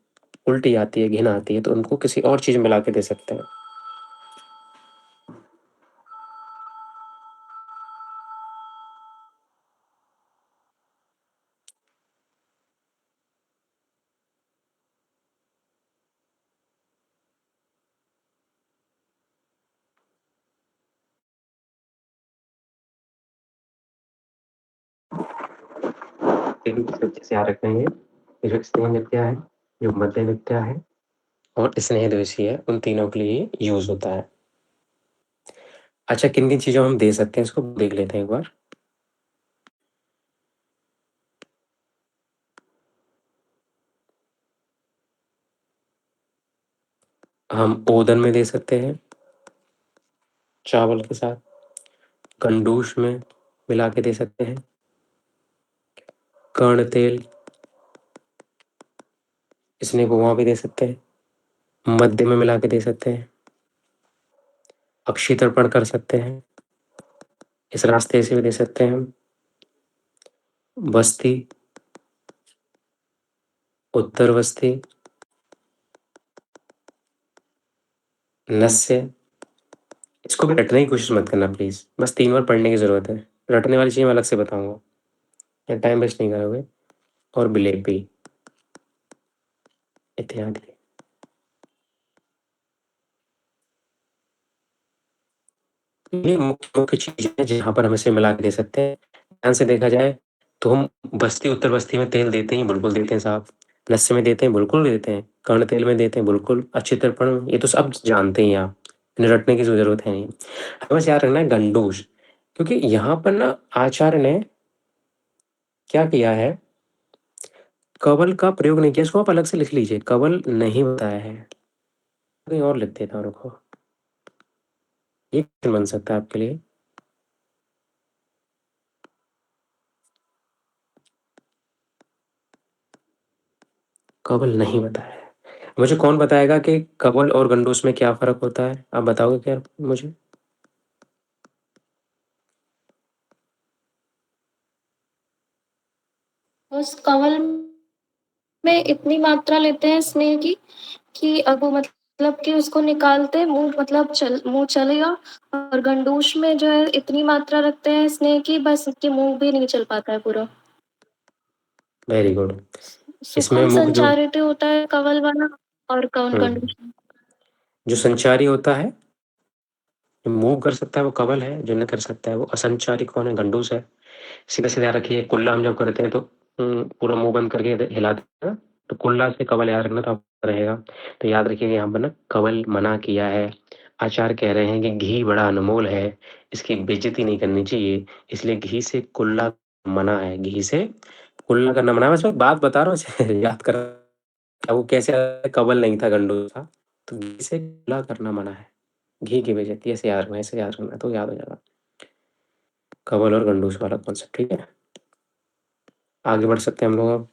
उल्टी आती है, घिन आती है, तो उनको किसी और चीज मिला के दे सकते हैं। जैसे याद रखना है, ये जो स्नेह नित्या है, जो मध्य नित्या है और स्नेह द्वेषी है, उन तीनों के लिए यूज होता है। अच्छा, किन किन चीजों हम दे सकते हैं इसको देख लेते हैं एक बार। हम ओदन में दे सकते हैं चावल के साथ, कंडूश में मिला के दे सकते हैं, कर्ण तेल स्नेह को वहां भी दे सकते हैं, मध्य में मिला के दे सकते हैं, अक्षी तर्पण कर सकते हैं, इस रास्ते से भी दे सकते हैं हम, बस्ती, उत्तर बस्ती, नस्य। इसको भी रटने की कोशिश मत करना प्लीज, बस 3 बार पढ़ने की जरूरत है। रटने वाली चीज मैं अलग से बताऊंगा, या टाइम वेस्ट नहीं करोगे। और बिलेपी इत्यादि। ये मुख्य मुख्य चीजें हैं जहाँ पर हम इसे मिला के दे सकते हैं। ध्यान से देखा जाए तो हम बस्ती उत्तर बस्ती में तेल देते हैं, बिल्कुल देते हैं साहब। लस्सी में देते हैं, बिल्कुल देते हैं। कर्ण तेल में देते हैं, बिल्कुल। अच्छी तर्पण, ये तो सब जानते ही हैं आप, इन्हें रटने की जरूरत है नहीं। हमें बस याद रखना है गंडूश, क्योंकि यहाँ पर ना आचार्य ने क्या किया है, कवल का प्रयोग नहीं किया। इसको आप अलग से लिख लीजिए, कवल नहीं बताया है, कहीं और लिख देता हूँ, रुको। ये क्वेश्चन बन सकता है आपके लिए। कवल नहीं बताया है। मुझे कौन बताएगा कि कवल और गंडूस में क्या फर्क होता है? आप बताओगे क्या मुझे? उस कवल में इतनी मात्रा लेते हैं स्नेह की कि अब वो मतलब कि उसको निकालते मुंह मतलब मुंह चलेगा, और गंडूश में जो है इतनी मात्रा रखते हैं स्नेह की बस कि मुंह भी नहीं चल पाता है पूरा। Very good. इसमें सुखम मुख जो संचारित होता है कवल वाला, और कौन गंडूश। जो संचारी होता है, जो मूव कर सकता है वो कवल है, जो न कर सकता है वो असंचारी कौन है? गंडूस है। सीधा सीधा रखिए, कुल्ला हम जब करते हैं तो पूरा मुंह बंद करके हिलाते हैं, तो कुल्ला से कवल याद रखना तो आपको रहेगा। तो याद रखिए यहाँ पर ना कवल मना किया है। आचार्य कह रहे हैं कि घी बड़ा अनमोल है, इसकी बेइज्जती नहीं करनी चाहिए, इसलिए घी से कुल्ला मना है। घी से कुल्ला करना मना है। बस मैं एक बात बता रहा हूँ याद कर, वो कैसे कवल नहीं था, गंडूस था, तो घी से कुल्ला करना मना है। घी की बेइज्जती, ऐसे याद रखना, ऐसे याद रखना तो याद हो जाएगा। कवल और गंडूस वाला कॉन्सेप्ट, ठीक है। आगे बढ़ सकते हैं हम लोग अब।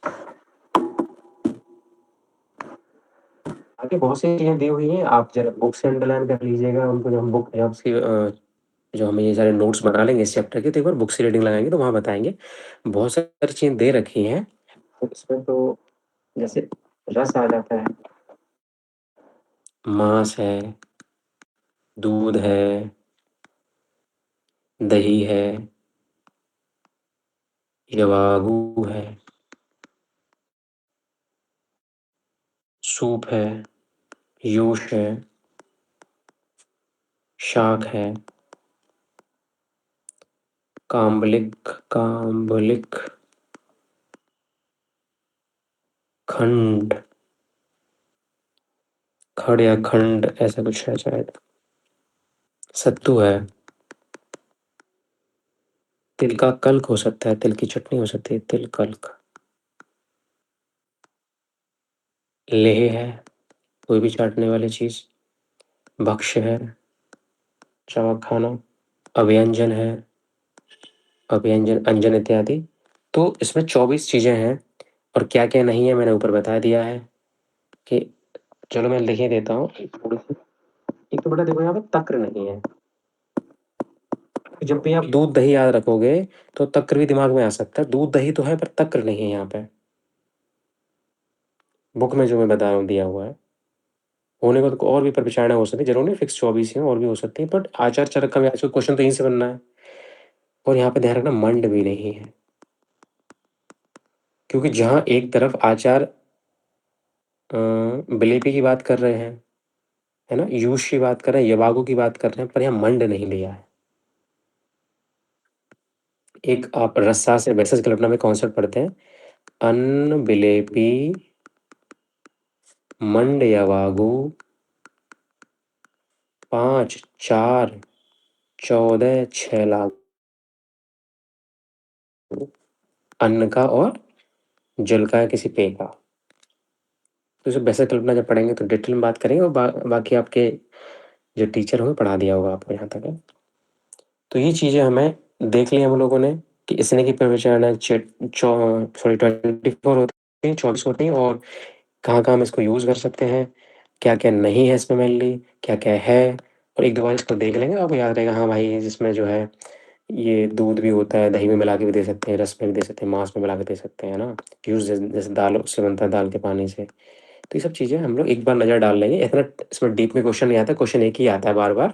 आगे बहुत सी चीजें दी हुई हैं, आप जरा बुक से अंडरलाइन कर लीजिएगा उनको। जब हम बुक जब उसकी जो हम ये सारे नोट्स बना लेंगे इस चैप्टर के, तो एक बार बुक से रीडिंग लगाएंगे तो वहाँ बताएंगे। बहुत सारी चीजें दे रखी हैं इसमें, तो जैसे रस आ जाता है, मांस है, दूध है, दही है, यवागु है, सूप है, यूश है, शाक है, काम्बलिक काम्बलिक खंड, खड़ या खंड ऐसा कुछ है शायद, सत्तू है, तिल का कल्क हो सकता है, तिल की चटनी हो सकती है, तिल कल्क, लेह है, कोई भी चाटने वाली चीज, भक्ष्य है, चवा खाना, अव्यंजन है, अव्यंजन अंजन इत्यादि। तो इसमें 24 चीजें हैं, और क्या क्या नहीं है मैंने ऊपर बता दिया है कि, चलो मैं लिख ही देता हूँ थोड़ी सी। एक तो बेटा देखो यहाँ पे तक्र नहीं है। जब भी आप दूध दही याद रखोगे तो तक्र भी दिमाग में आ सकता है। दूध दही तो है पर तक्र नहीं है यहाँ पे, बुक में जो मैं बता रहा हूँ दिया हुआ है। होने को तो और भी पर विचारणा हो सकती है, जरूर नहीं फिक्स 24 ही हो, और भी हो सकती है, बट आचार चरक का व्यास क्वेश्चन तो यहीं से बनना है। और यहाँ पे ध्यान रखना मंड भी नहीं है, क्योंकि जहां एक तरफ आचार बिलेपी की बात कर रहे हैं, है ना, यूश की बात कर रहे हैं, यवागु की बात कर रहे हैं, पर यहाँ मंड नहीं लिया है। एक आप रस्सा से बेसिस कल्पना में कॉन्सेप्ट पढ़ते हैं, अन्न बिलेपी मंडयवागु 5 4 14 6 लागू। अन्न का और जल का किसी पेय का। तो इसे वैसे कल्पना जब पढ़ेंगे तो डिटेल में बात करेंगे और बाकी आपके जो टीचर होंगे पढ़ा दिया होगा आपको यहाँ तक है। तो ये चीज़ें हमें देख ली हम लोगों ने कि इसने की प्रविचारणा 24 होती हैं, 24 होती हैं और कहाँ हम इसको यूज़ कर सकते हैं, क्या क्या नहीं है इसमें मेनली, क्या क्या है, और एक दो बार इसको देख लेंगे आपको याद रहेगा। हाँ भाई, जिसमें जो है ये दूध भी होता है, दही में मिला के भी दे सकते हैं, रस में भी दे सकते हैं, मांस में मिला के दे सकते हैं ना, यूज़ जैसे दाल उससे बनता है, दाल के पानी से। तो ये सब चीज़ें हम लोग एक बार नज़र डाल लेंगे। इतना इसमें डीप में क्वेश्चन नहीं आता, क्वेश्चन एक ही आता है बार बार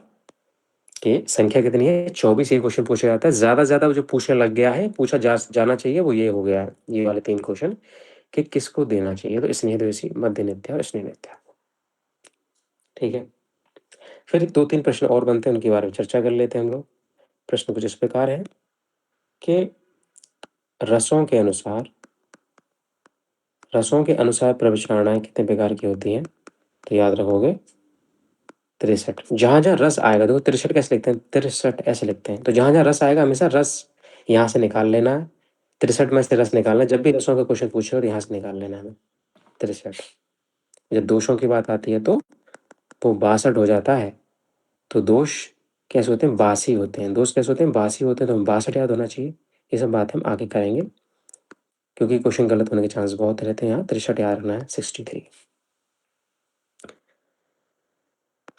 कि संख्या कितनी है, 24 ये क्वेश्चन पूछा जाता है। ज़्यादा जो पूछने लग गया है, पूछा जाना चाहिए, वो ये हो गया है, ये वाले 3 क्वेश्चन कि किसको देना चाहिए। तो स्नेह द्वेषी, मध्य नित्या और स्नेह नित्या। ठीक है, फिर 2-3 प्रश्न और बनते हैं, उनके बारे में चर्चा कर लेते हैं हम लोग। प्रश्न कुछ इस प्रकार है कि रसों के अनुसार प्रविचारणाएं कितने प्रकार की होती हैं, तो याद रखोगे 63। जहाँ रस आएगा, देखो 63 कैसे लिखते हैं, 63 ऐसे लिखते हैं। तो जहाँ रस आएगा हमेशा रस यहाँ से निकाल लेना है, 63 में से रस निकालना है। जब भी रसों का क्वेश्चन पूछे तो यहाँ से निकाल लेना है हमें 63। जब दोषों की बात आती है तो वो 62 हो जाता है। तो दोष कैसे होते हैं, बासी होते हैं। दोष कैसे होते हैं, बासी होते हैं। तो 62 याद होना चाहिए। ये सब बात हम आगे करेंगे क्योंकि क्वेश्चन गलत होने के चांस बहुत रहते हैं। यहाँ 63 याद रखना है, 63।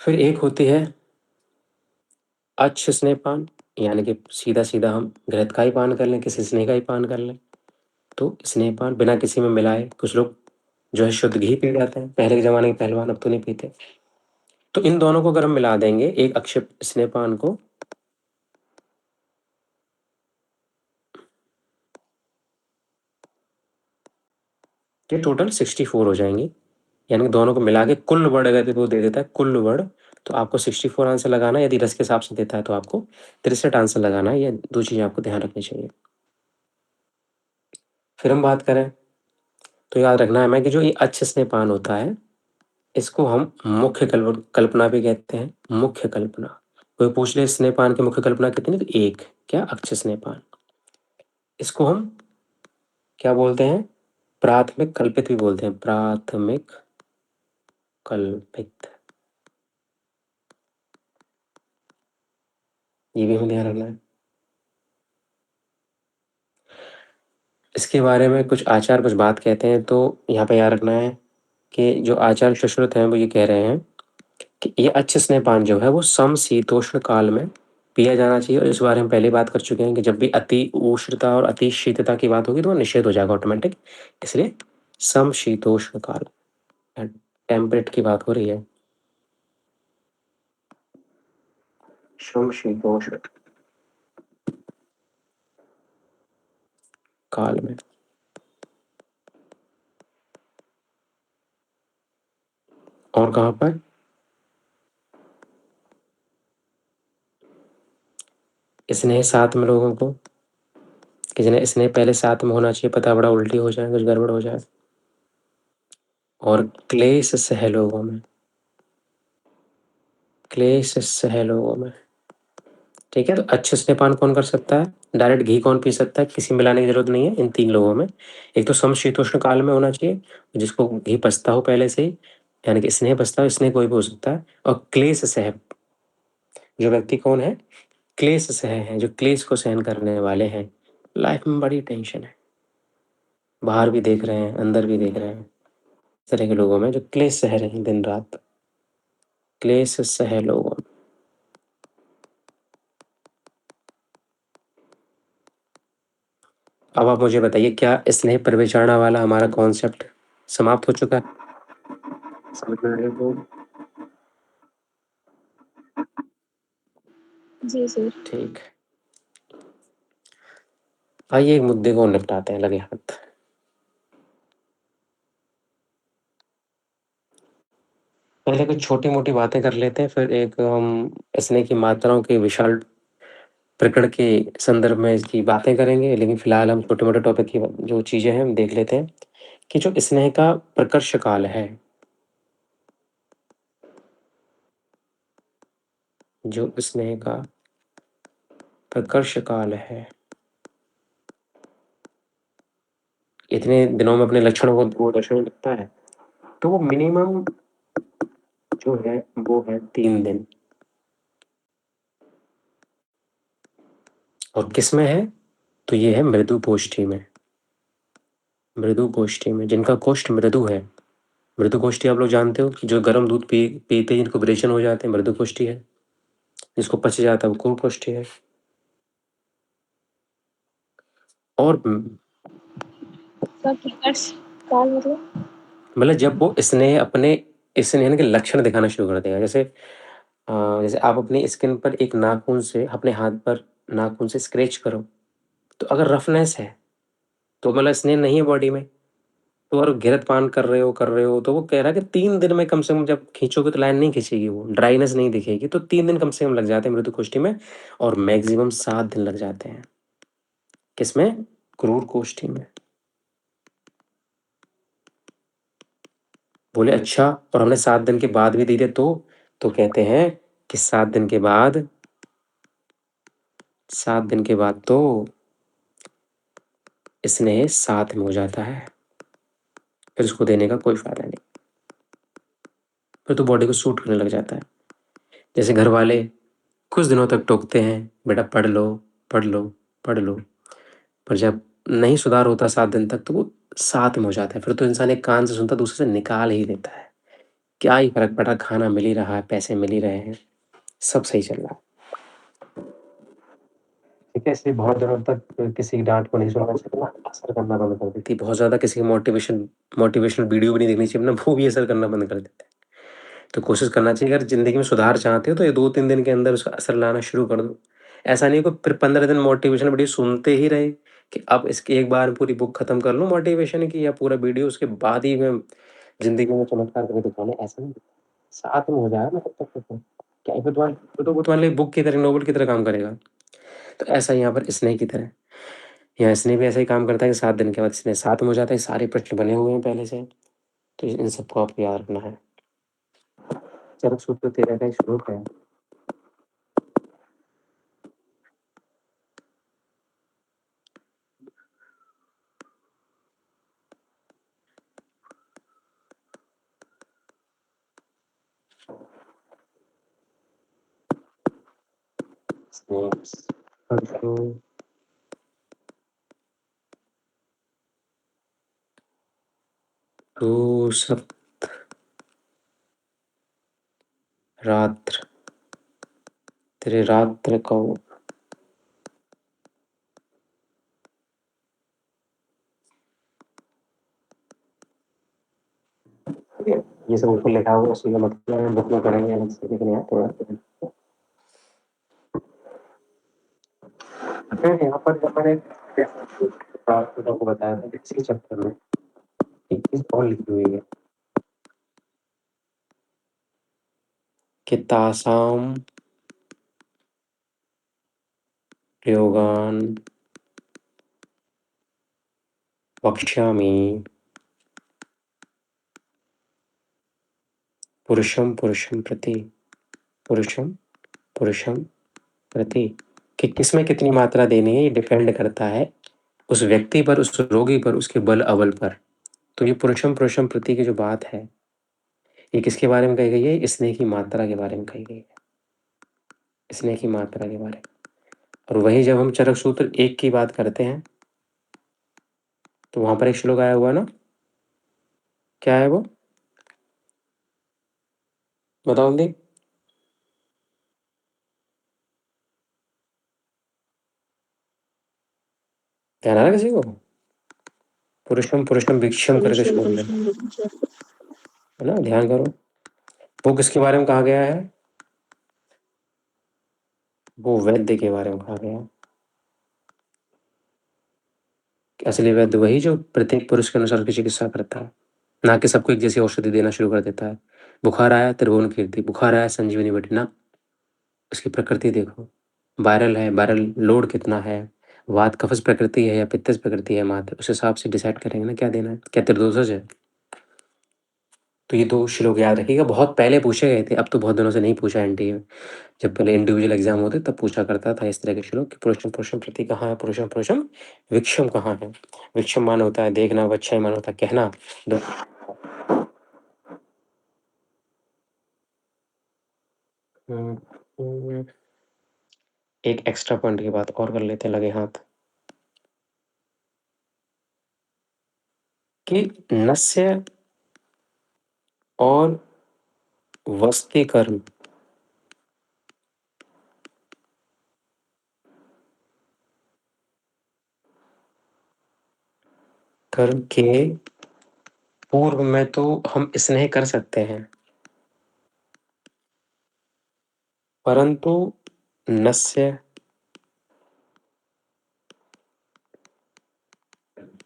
फिर एक होती है अच्छ स्नेहपान, यानी कि सीधा हम घृत का ही पान कर लें, किसी स्नेह का ही पान कर लें। तो स्नेहपान बिना किसी में मिलाए, कुछ लोग जो है शुद्ध घी पी जाते हैं, पहले के ज़माने के पहलवान, अब तो नहीं पीते। तो इन दोनों को अगर हम मिला देंगे, एक अक्षिप्त स्नेहपान को, ये टोटल 64 हो जाएंगे। यानी कि दोनों को मिला के कुल वर्ड अगर वो दे देता है, कुल वर्ड, तो आपको 64 आंसर लगाना है। यदि रस के हिसाब से देता है तो आपको 63 आंसर लगाना है। ये 2 चीज़ें आपको ध्यान रखनी चाहिए। फिर हम बात करें तो याद रखना है हमें कि जो ये अच्छ स्नेहपान होता है, इसको हम मुख्य कल्पना भी कहते हैं। मुख्य कल्पना, कोई पूछ ले स्नेहपान की मुख्य कल्पना कितनी, तो एक, क्या, अच्छ स्नेहपान। इसको हम क्या बोलते हैं, प्राथमिक कल्पित भी बोलते हैं। प्राथमिक कल्पित, ये भी हमें ध्यान रखना है। इसके बारे में कुछ आचार्य कुछ बात कहते हैं, तो यहाँ पे याद रखना है कि जो आचार्य सुश्रुत हैं वो ये कह रहे हैं कि ये अच्छ स्नेहपान जो है वो समशीतोष्ण काल में पिया जाना चाहिए। और इस बारे में पहले बात कर चुके हैं कि जब भी अति उष्णता और अति शीतता की बात होगी तो वो निषेध हो जाएगा ऑटोमेटिक। इसलिए समशीतोष्ण काल, टेम्परेट की बात हो रही है, समशीतोष्ण काल में। और कहाँ पर, स्नेह साथ में लोगों को, कि जिन्हें स्नेह पहले साथ में होना चाहिए, पता बड़ा उल्टी हो जाए, कुछ गड़बड़ हो जाए। और क्लेश सह लोगों में, क्लेश सह लोगों में, ठीक है। तो अच्छे स्नेहपान कौन कर सकता है, डायरेक्ट घी कौन पी सकता है, किसी मिलाने की जरूरत नहीं है इन 3 लोगों में। एक तो समशीतोष्ण काल में होना चाहिए, जिसको घी पचता हो पहले से ही, यानी कि स्नेह पचता हो, स्नेह कोई भी हो सकता है। और क्लेश सह, जो व्यक्ति कौन है, क्लेश सह है, जो क्लेश को सहन करने वाले हैं। लाइफ में बड़ी टेंशन है, बाहर भी देख रहे हैं, अंदर भी देख रहे हैं, इस तरह के लोगों में जो क्लेश सह रहे हैं दिन रात, क्लेश सह लोगों। अब आप मुझे बताइए, क्या स्नेह परिविचारणा वाला हमारा कॉन्सेप्ट समाप्त हो चुका है? समझ में आ रही है? जी सर। ठीक, आइए एक मुद्दे को निपटाते हैं, लगे हाथ। पहले कुछ छोटी मोटी बातें कर लेते हैं, फिर एक हम स्नेह की मात्राओं की विशाल प्रकरण के संदर्भ में इसकी बातें करेंगे, लेकिन फिलहाल हम छोटे-मोटे टॉपिक की जो चीज़ें हैं हम देख लेते हैं कि जो स्नेह का प्रकर्ष काल है, जो स्नेह का प्रकर्ष काल है, इतने दिनों में अपने लक्षणों को वो दर्शाने लगता है, तो वो मिनिमम जो है वो है 3 दिन। और किसमें है? तो ये है मृदु कोष्ठी में। मृदु कोष्ठी में, जिनका कोष्ठ मृदु है। मृदु कोष्ठी आप लोग जानते हो कि जो गर्म दूध पीते ही जिनको विरेचन हो जाते हैं, मृदु कोष्ठी है। जिसको पच जाता है वो कुल कोष्ठी है। और सर प्रकर्ष काल मतलब मतलब जब वो स्नेह के लक्षण दिखाना शुरू कर देगा। जैसे आप अपनी स्किन पर एक नाखून से, अपने हाथ पर नाखून से स्क्रैच करो, तो अगर रफनेस है तो मतलब स्नेह नहीं है बॉडी में। तो अगर घिरत पान कर रहे हो तो वो कह रहा है कि 3 दिन में कम से कम जब खींचोगे तो लाइन नहीं खींचेगी, वो ड्राइनेस नहीं दिखेगी। तो 3 दिन कम से कम लग जाते हैं मृदु कोष्ठी में, और मैक्सिमम 7 दिन लग जाते हैं किसमें? क्रूर कोष्ठी में। बोले अच्छा, और हमने 7 दिन के बाद भी दिए तो कहते हैं कि 7 दिन के बाद तो स्नेह 7 में हो जाता है, फिर उसको देने का कोई फायदा नहीं, फिर तो बॉडी को सूट करने लग जाता है। जैसे घर वाले कुछ दिनों तक टोकते हैं, बेटा पढ़ लो पढ़ लो पढ़ लो, पर जब नहीं सुधार होता 7 दिन तक तो वो 7 में हो जाता है। फिर तो इंसान एक कान से सुनता दूसरे से निकाल ही देता है। क्या ही फर्क पड़ रहा, खाना मिल ही रहा है, पैसे मिल ही रहे हैं, सब सही चल रहा है। ठीक है, इसलिए बहुत दिनों तक किसी की डांट को नहीं सुनना चाहिए, असर करना बंद कर देती है। बहुत ज़्यादा किसी की मोटिवेशनल वीडियो भी नहीं देखनी चाहिए, वो भी असर करना बंद कर देते हैं। तो कोशिश करना चाहिए, अगर ज़िंदगी में सुधार चाहते हो तो ये 2-3 दिन के अंदर उसका असर लाना शुरू कर दो। ऐसा नहीं कि फिर 15 दिन मोटिवेशनल वीडियो सुनते ही रहे कि अब इसकी एक बार पूरी बुक खत्म कर लूँ मोटिवेशन की या पूरा वीडियो, उसके बाद ही मैं ज़िंदगी में चमत्कार करके दिखाऊँ, ऐसा नहीं। साथ में हो जाएगा ना तब तक तो क्या ही, तो वो तुम्हारे लिए बुक की तरह, नोवेल की तरह काम करेगा। तो ऐसा यहाँ पर स्नेह की तरह, यहाँ स्नेह भी ऐसा ही काम करता है कि 7 दिन के बाद स्नेह 7 में हो जाता है। सारे प्रश्न बने हुए हैं पहले से, तो इन सबको आपको याद रखना है। चरक सूत्र 13 का एक श्लोक है। तो सब रात्र तेरे रात्र को ये सब ऊपर लिखा हुआ, उसका मतलब बुक में पढ़ेंगे अलग से, लेकिन यहाँ थोड़ा फिर यहाँ पर जब मैंने को बताया था इसी चैप्टर में एक चीज और लिखी हुई है कि तासाम प्रयोगान वक्ष्यामि पुरुषम पुरुषम प्रति, कि किसमें कितनी मात्रा देनी है, ये डिपेंड करता है उस व्यक्ति पर, उस रोगी पर, उसके बल अबल पर। तो ये पुरुषम पुरुषम प्रति की जो बात है, ये किसके बारे में कही गई है? स्नेह की मात्रा के बारे में कही गई है, स्नेह की मात्रा के बारे में। और वही जब हम चरक सूत्र 1 की बात करते हैं तो वहां पर एक श्लोक आया हुआ ना, क्या है वो, बताओ दी। ध्यान आ रहा किसी को? पुरुषम पुरुषम भिक्षम करके श्लोक है ना, ध्यान करो। वो किसके बारे में कहा गया है? वो वैद्य के बारे में कहा गया है। असली वैद्य वही जो प्रत्येक पुरुष के अनुसार की चिकित्सा करता है, ना कि सबको एक जैसी औषधि देना शुरू कर देता है। बुखार आया त्रिभुवन कीर्ति, बुखार आया संजीवनी बटी, ना, उसकी प्रकृति देखो। वायरल है, वायरल लोड कितना है, वात कफस प्रकृति है या पित्तज प्रकृति है मात्र, उस हिसाब से डिसाइड करेंगे ना क्या देना है, क्या त्रिदोषज है। तो ये 2 श्लोक याद रखिएगा, बहुत पहले पूछे गए थे, अब तो बहुत दिनों से नहीं पूछा एनटीए में। जब पहले इंडिविजुअल एग्जाम होते तब पूछा करता था इस तरह के श्लोक कि पुरुषम पुरुषम प्रति कहाँ है, पुरुषम पुरुषम विक्षम कहाँ है। विक्षम मान होता है देखना, वक्षय मान होता है कहना। एक एक्स्ट्रा पॉइंट की बात और कर लेते हैं लगे हाथ कि नस्य और वस्ति कर्म कर्म के पूर्व में तो हम स्नेह कर सकते हैं, परंतु नस्य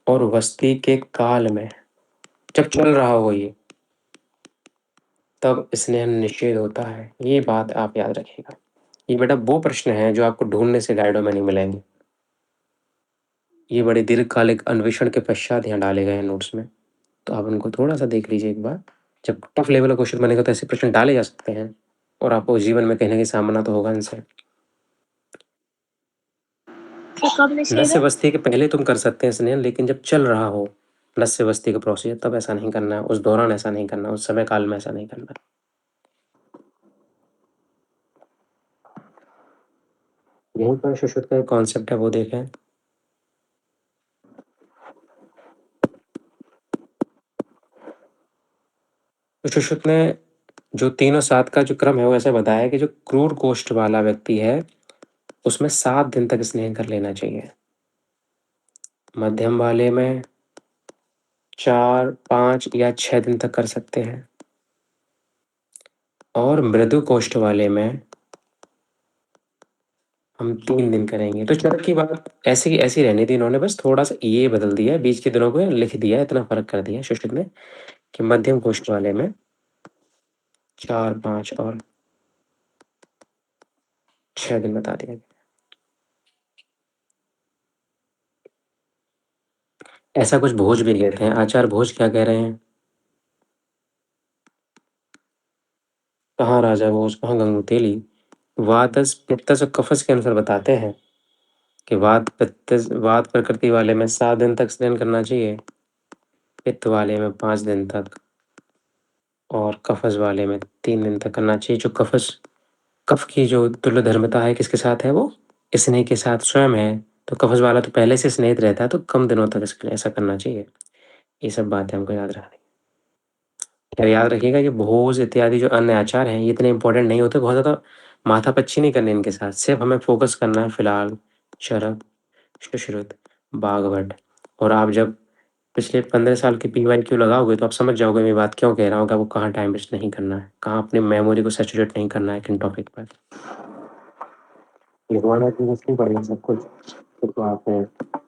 और वस्ती के काल में जब चल रहा हो ये, तब स्नेह निषेध होता है। ये बात आप याद रखिएगा। ये बेटा वो प्रश्न है जो आपको ढूंढने से गाइडों में नहीं मिलेंगे, ये बड़े दीर्घकालिक अन्वेषण के पश्चात यहाँ डाले गए हैं नोट्स में, तो आप उनको थोड़ा सा देख लीजिए एक बार। जब टफ लेवल का क्वेश्चन बनेगा तो ऐसे प्रश्न डाले जा सकते हैं और आपको जीवन में कहीं ना कहीं सामना तो होगा इनसे। तो कब निषेध नस्य है? वस्ती के पहले तुम कर सकते हैं स्नेह, लेकिन जब चल रहा हो नस्य वस्ती का प्रोसीजर तब ऐसा नहीं करना है, उस दौरान ऐसा नहीं करना, उस समय काल में ऐसा नहीं करना। यहीं पर सुश्रुत का कॉन्सेप्ट है वो देखें। तो सुश्रुत ने जो 3 और 7 का जो क्रम है वो ऐसे बताया कि जो क्रूर कोष्ठ वाला व्यक्ति है उसमें 7 दिन तक स्नेह कर लेना चाहिए, मध्यम वाले में 4, 5 या 6 दिन तक कर सकते हैं, और मृदु कोष्ठ वाले में हम 3 दिन करेंगे। तो चरक की बात ऐसी की ऐसी रहनी थी, इन्होंने बस थोड़ा सा ये बदल दिया, बीच के दिनों को लिख दिया, इतना फर्क कर दिया सुश्रुत ने कि मध्यम कोष्ठ वाले में 4, 5 और 6 दिन बता दिया। ऐसा कुछ भोज भी कहते हैं, आचार्य भोज क्या कह रहे हैं, कहाँ राजा भोज, कहाँ गंगू तेली, वातस पित्तस और कफस के अनुसार बताते हैं कि वात पित्तस वात प्रकृति वाले में 7 दिन तक स्नान करना चाहिए, पित्त वाले में 5 दिन तक और कफस वाले में 3 दिन तक करना चाहिए। जो कफस कफ की जो तुल्य धर्मता है किसके साथ है, वो स्नेह के साथ स्वयं है, तो कफस वाला तो पहले से स्नेहित रहता है तो कम दिनों तक इसके लिए ऐसा करना चाहिए। ये सब बातें हमको याद रखनी। क्या याद रखिएगा, ये भोज इत्यादि जो अन्य आचार हैं ये इतने इंपॉर्टेंट नहीं होते, बहुत ज़्यादा माथापच्ची नहीं करनी इनके साथ, सिर्फ हमें फोकस करना है फिलहाल चरक, सुश्रुत, बागवट। और आप जब पिछले 15 साल की PYQ लगाओगे तो आप समझ जाओगे मैं बात क्यों कह रहा हूँ कि आपको कहाँ टाइम वेस्ट नहीं करना है, कहाँ अपनी मेमोरी को सैचुरेट नहीं करना है किन टॉपिक पर। लिखवाना तो नहीं पड़ेगा सब कुछ, तो आप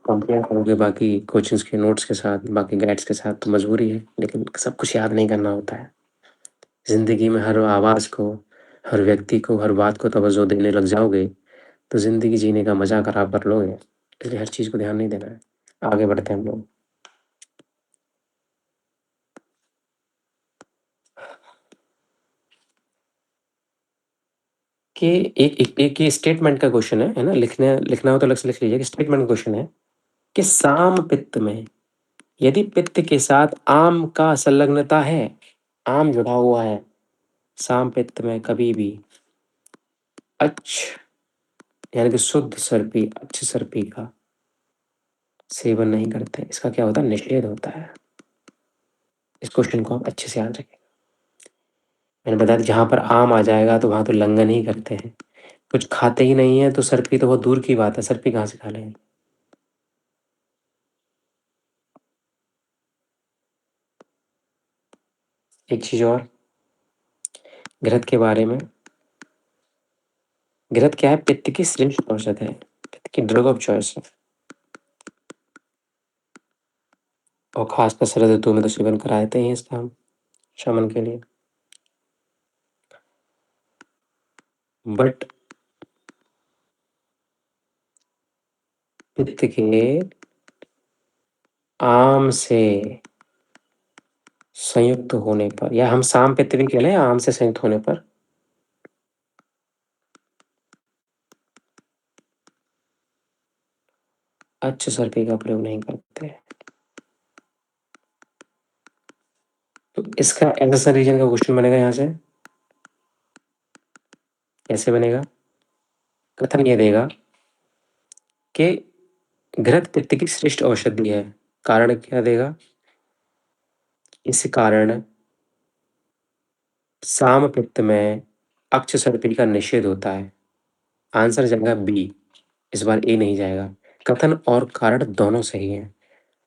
कंपेयर करोगे बाकी कोचिंग्स के नोट्स के साथ, बाकी गाइड्स के साथ, तो मजबूरी है, लेकिन सब कुछ याद नहीं करना होता है। ज़िंदगी में हर आवाज़ को, हर व्यक्ति को, हर बात को तवज्जो देने लग जाओगे तो ज़िंदगी जीने का मज़ा खराब कर लोगे, इसलिए हर चीज़ को ध्यान नहीं देना है। आगे बढ़ते हैं हम लोग। कि एक ये स्टेटमेंट का क्वेश्चन है ना, लिखना हो तो अलग से लिख लीजिए कि स्टेटमेंट का क्वेश्चन है कि साम पित्त में यदि पित्त के साथ आम का संलग्नता है, आम जुड़ा हुआ है, साम पित्त में कभी भी यानी कि शुद्ध सर्पी, अच्छ सर्पी का सेवन नहीं करते, इसका क्या होता है, निषेध होता है। इस क्वेश्चन को आप अच्छे से याद रखें। मैंने बताया जहाँ पर आम आ जाएगा तो वहाँ तो लंघन ही करते हैं, कुछ खाते ही नहीं है तो सर्पी तो बहुत दूर की बात है, सर्पी कहाँ से खा लेंगे। एक चीज और घृत के बारे में, घृत क्या है, पित्त की श्रेष्ठ औषध है, पित्त की ड्रग ऑफ चॉइस है, और खासकर शरद ऋतु में तो सेवन कराते हैं इसका हम शमन के लिए। बट पित्त के आम से संयुक्त होने पर, या हम साम पित्त भी कह लें आम से संयुक्त होने पर, अच्छ सर्पी का प्रयोग नहीं करते। तो इसका एंसर रीजन का क्वेश्चन बनेगा यहाँ से, कैसे बनेगा? कथन ये देगा कि घृत पित्त की श्रेष्ठ औषधि है। कारण क्या देगा? इस कारण साम पित्त में अक्ष सर्पी का निषेध होता है। आंसर जाएगा बी, इस बार ए नहीं जाएगा। कथन और कारण दोनों सही हैं,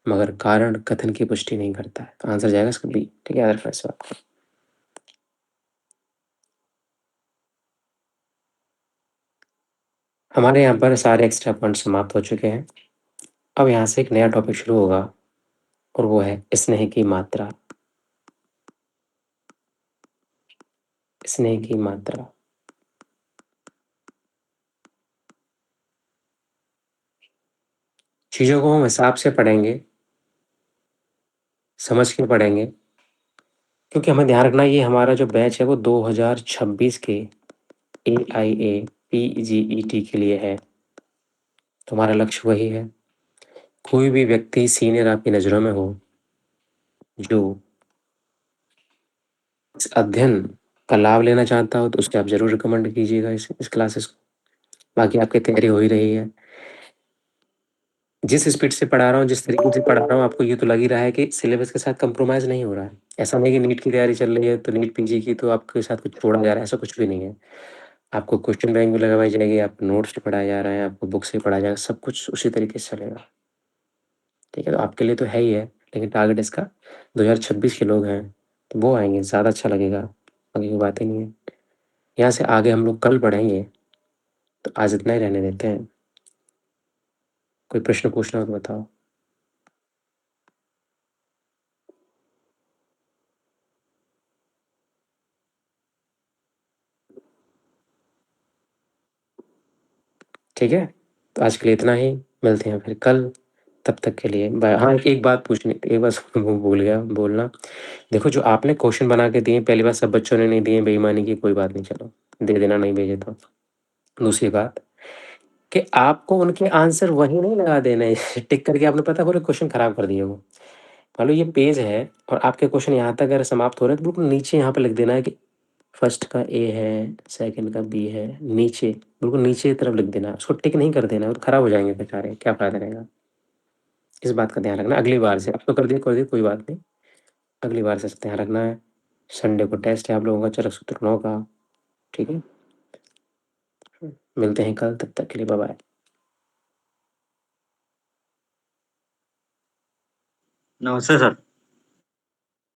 मगर कारण कथन की पुष्टि नहीं करता है, तो आंसर जाएगा इसका बी। ठीक है, याद रखना इस बात को। हमारे यहाँ पर सारे एक्स्ट्रा पॉइंट समाप्त हो चुके हैं। अब यहाँ से एक नया टॉपिक शुरू होगा और वो है स्नेह की मात्रा। स्नेह की मात्रा। चीजों को हम हिसाब से पढ़ेंगे, समझ के पढ़ेंगे, क्योंकि हमें ध्यान रखना ये हमारा जो बैच है वो 2026 के AIA PGET के लिए है। तो हमारा लक्ष्य वही है। कोई भी व्यक्ति सीनियर आपकी नज़रों में हो जो इस अध्ययन का लाभ लेना चाहता हो, तो उसके आप जरूर रिकमेंड कीजिएगा इस क्लासेस को। बाकी आपकी तैयारी हो ही रही है। जिस स्पीड से पढ़ा रहा हूँ, जिस तरीके से पढ़ा रहा हूँ, आपको ये तो लग ही रहा है कि सिलेबस के साथ कंप्रोमाइज़ नहीं हो रहा है। ऐसा नहीं कि नीट की तैयारी चल रही है तो नीट PG की तो आपके साथ कुछ छोड़ा जा रहा है, ऐसा कुछ भी नहीं है। आपको क्वेश्चन बैंक भी लगवाई जाएगी, आपको नोट्स भी पढ़ाए जा रहे हैं, आपको बुक से पढ़ाया जाएगा, सब कुछ उसी तरीके से चलेगा। ठीक है, तो आपके लिए तो है ही है, लेकिन टारगेट इसका 2026 के लोग हैं तो वो आएंगे, ज़्यादा अच्छा लगेगा। बाकी कोई बात ही नहीं है। यहाँ से आगे हम लोग कल पढ़ेंगे, तो आज इतना ही रहने देते हैं। कोई प्रश्न पूछना हो तो बताओ। ठीक है, तो आज के लिए इतना ही, मिलते हैं फिर कल। तब तक के लिए बाय। हाँ, एक बात पूछनी थी, एक बात भूल गया बोलना। देखो, जो आपने क्वेश्चन बना के दिए, पहली बात सब बच्चों ने नहीं दिए, बेईमानी की कोई बात नहीं, चलो दे देना, नहीं भेजे तो। दूसरी बात कि आपको उनके आंसर वहीं नहीं लगा देने टिक करके, आपने पता पूरे क्वेश्चन खराब कर दिए वो। मान लो ये पेज है और आपके क्वेश्चन यहाँ तक अगर समाप्त हो रहे हैं, तो बिल्कुल नीचे यहाँ पे लिख देना है कि फर्स्ट का A है, सेकंड का B है, नीचे बिल्कुल नीचे की तरफ लिख देना है। उसको टिक नहीं कर देना है, वो खराब हो जाएंगे बेचारे, क्या फायदा रहेगा। इस बात का ध्यान रखना अगली बार से। अब तो कर दिए कोई बात नहीं, अगली बार से ध्यान रखना है। संडे को टेस्ट है आप लोगों का, चरक सूत्र 9 का। ठीक है, मिलते हैं कल, तब तक के लिए बाय बाय। नमस्ते सर।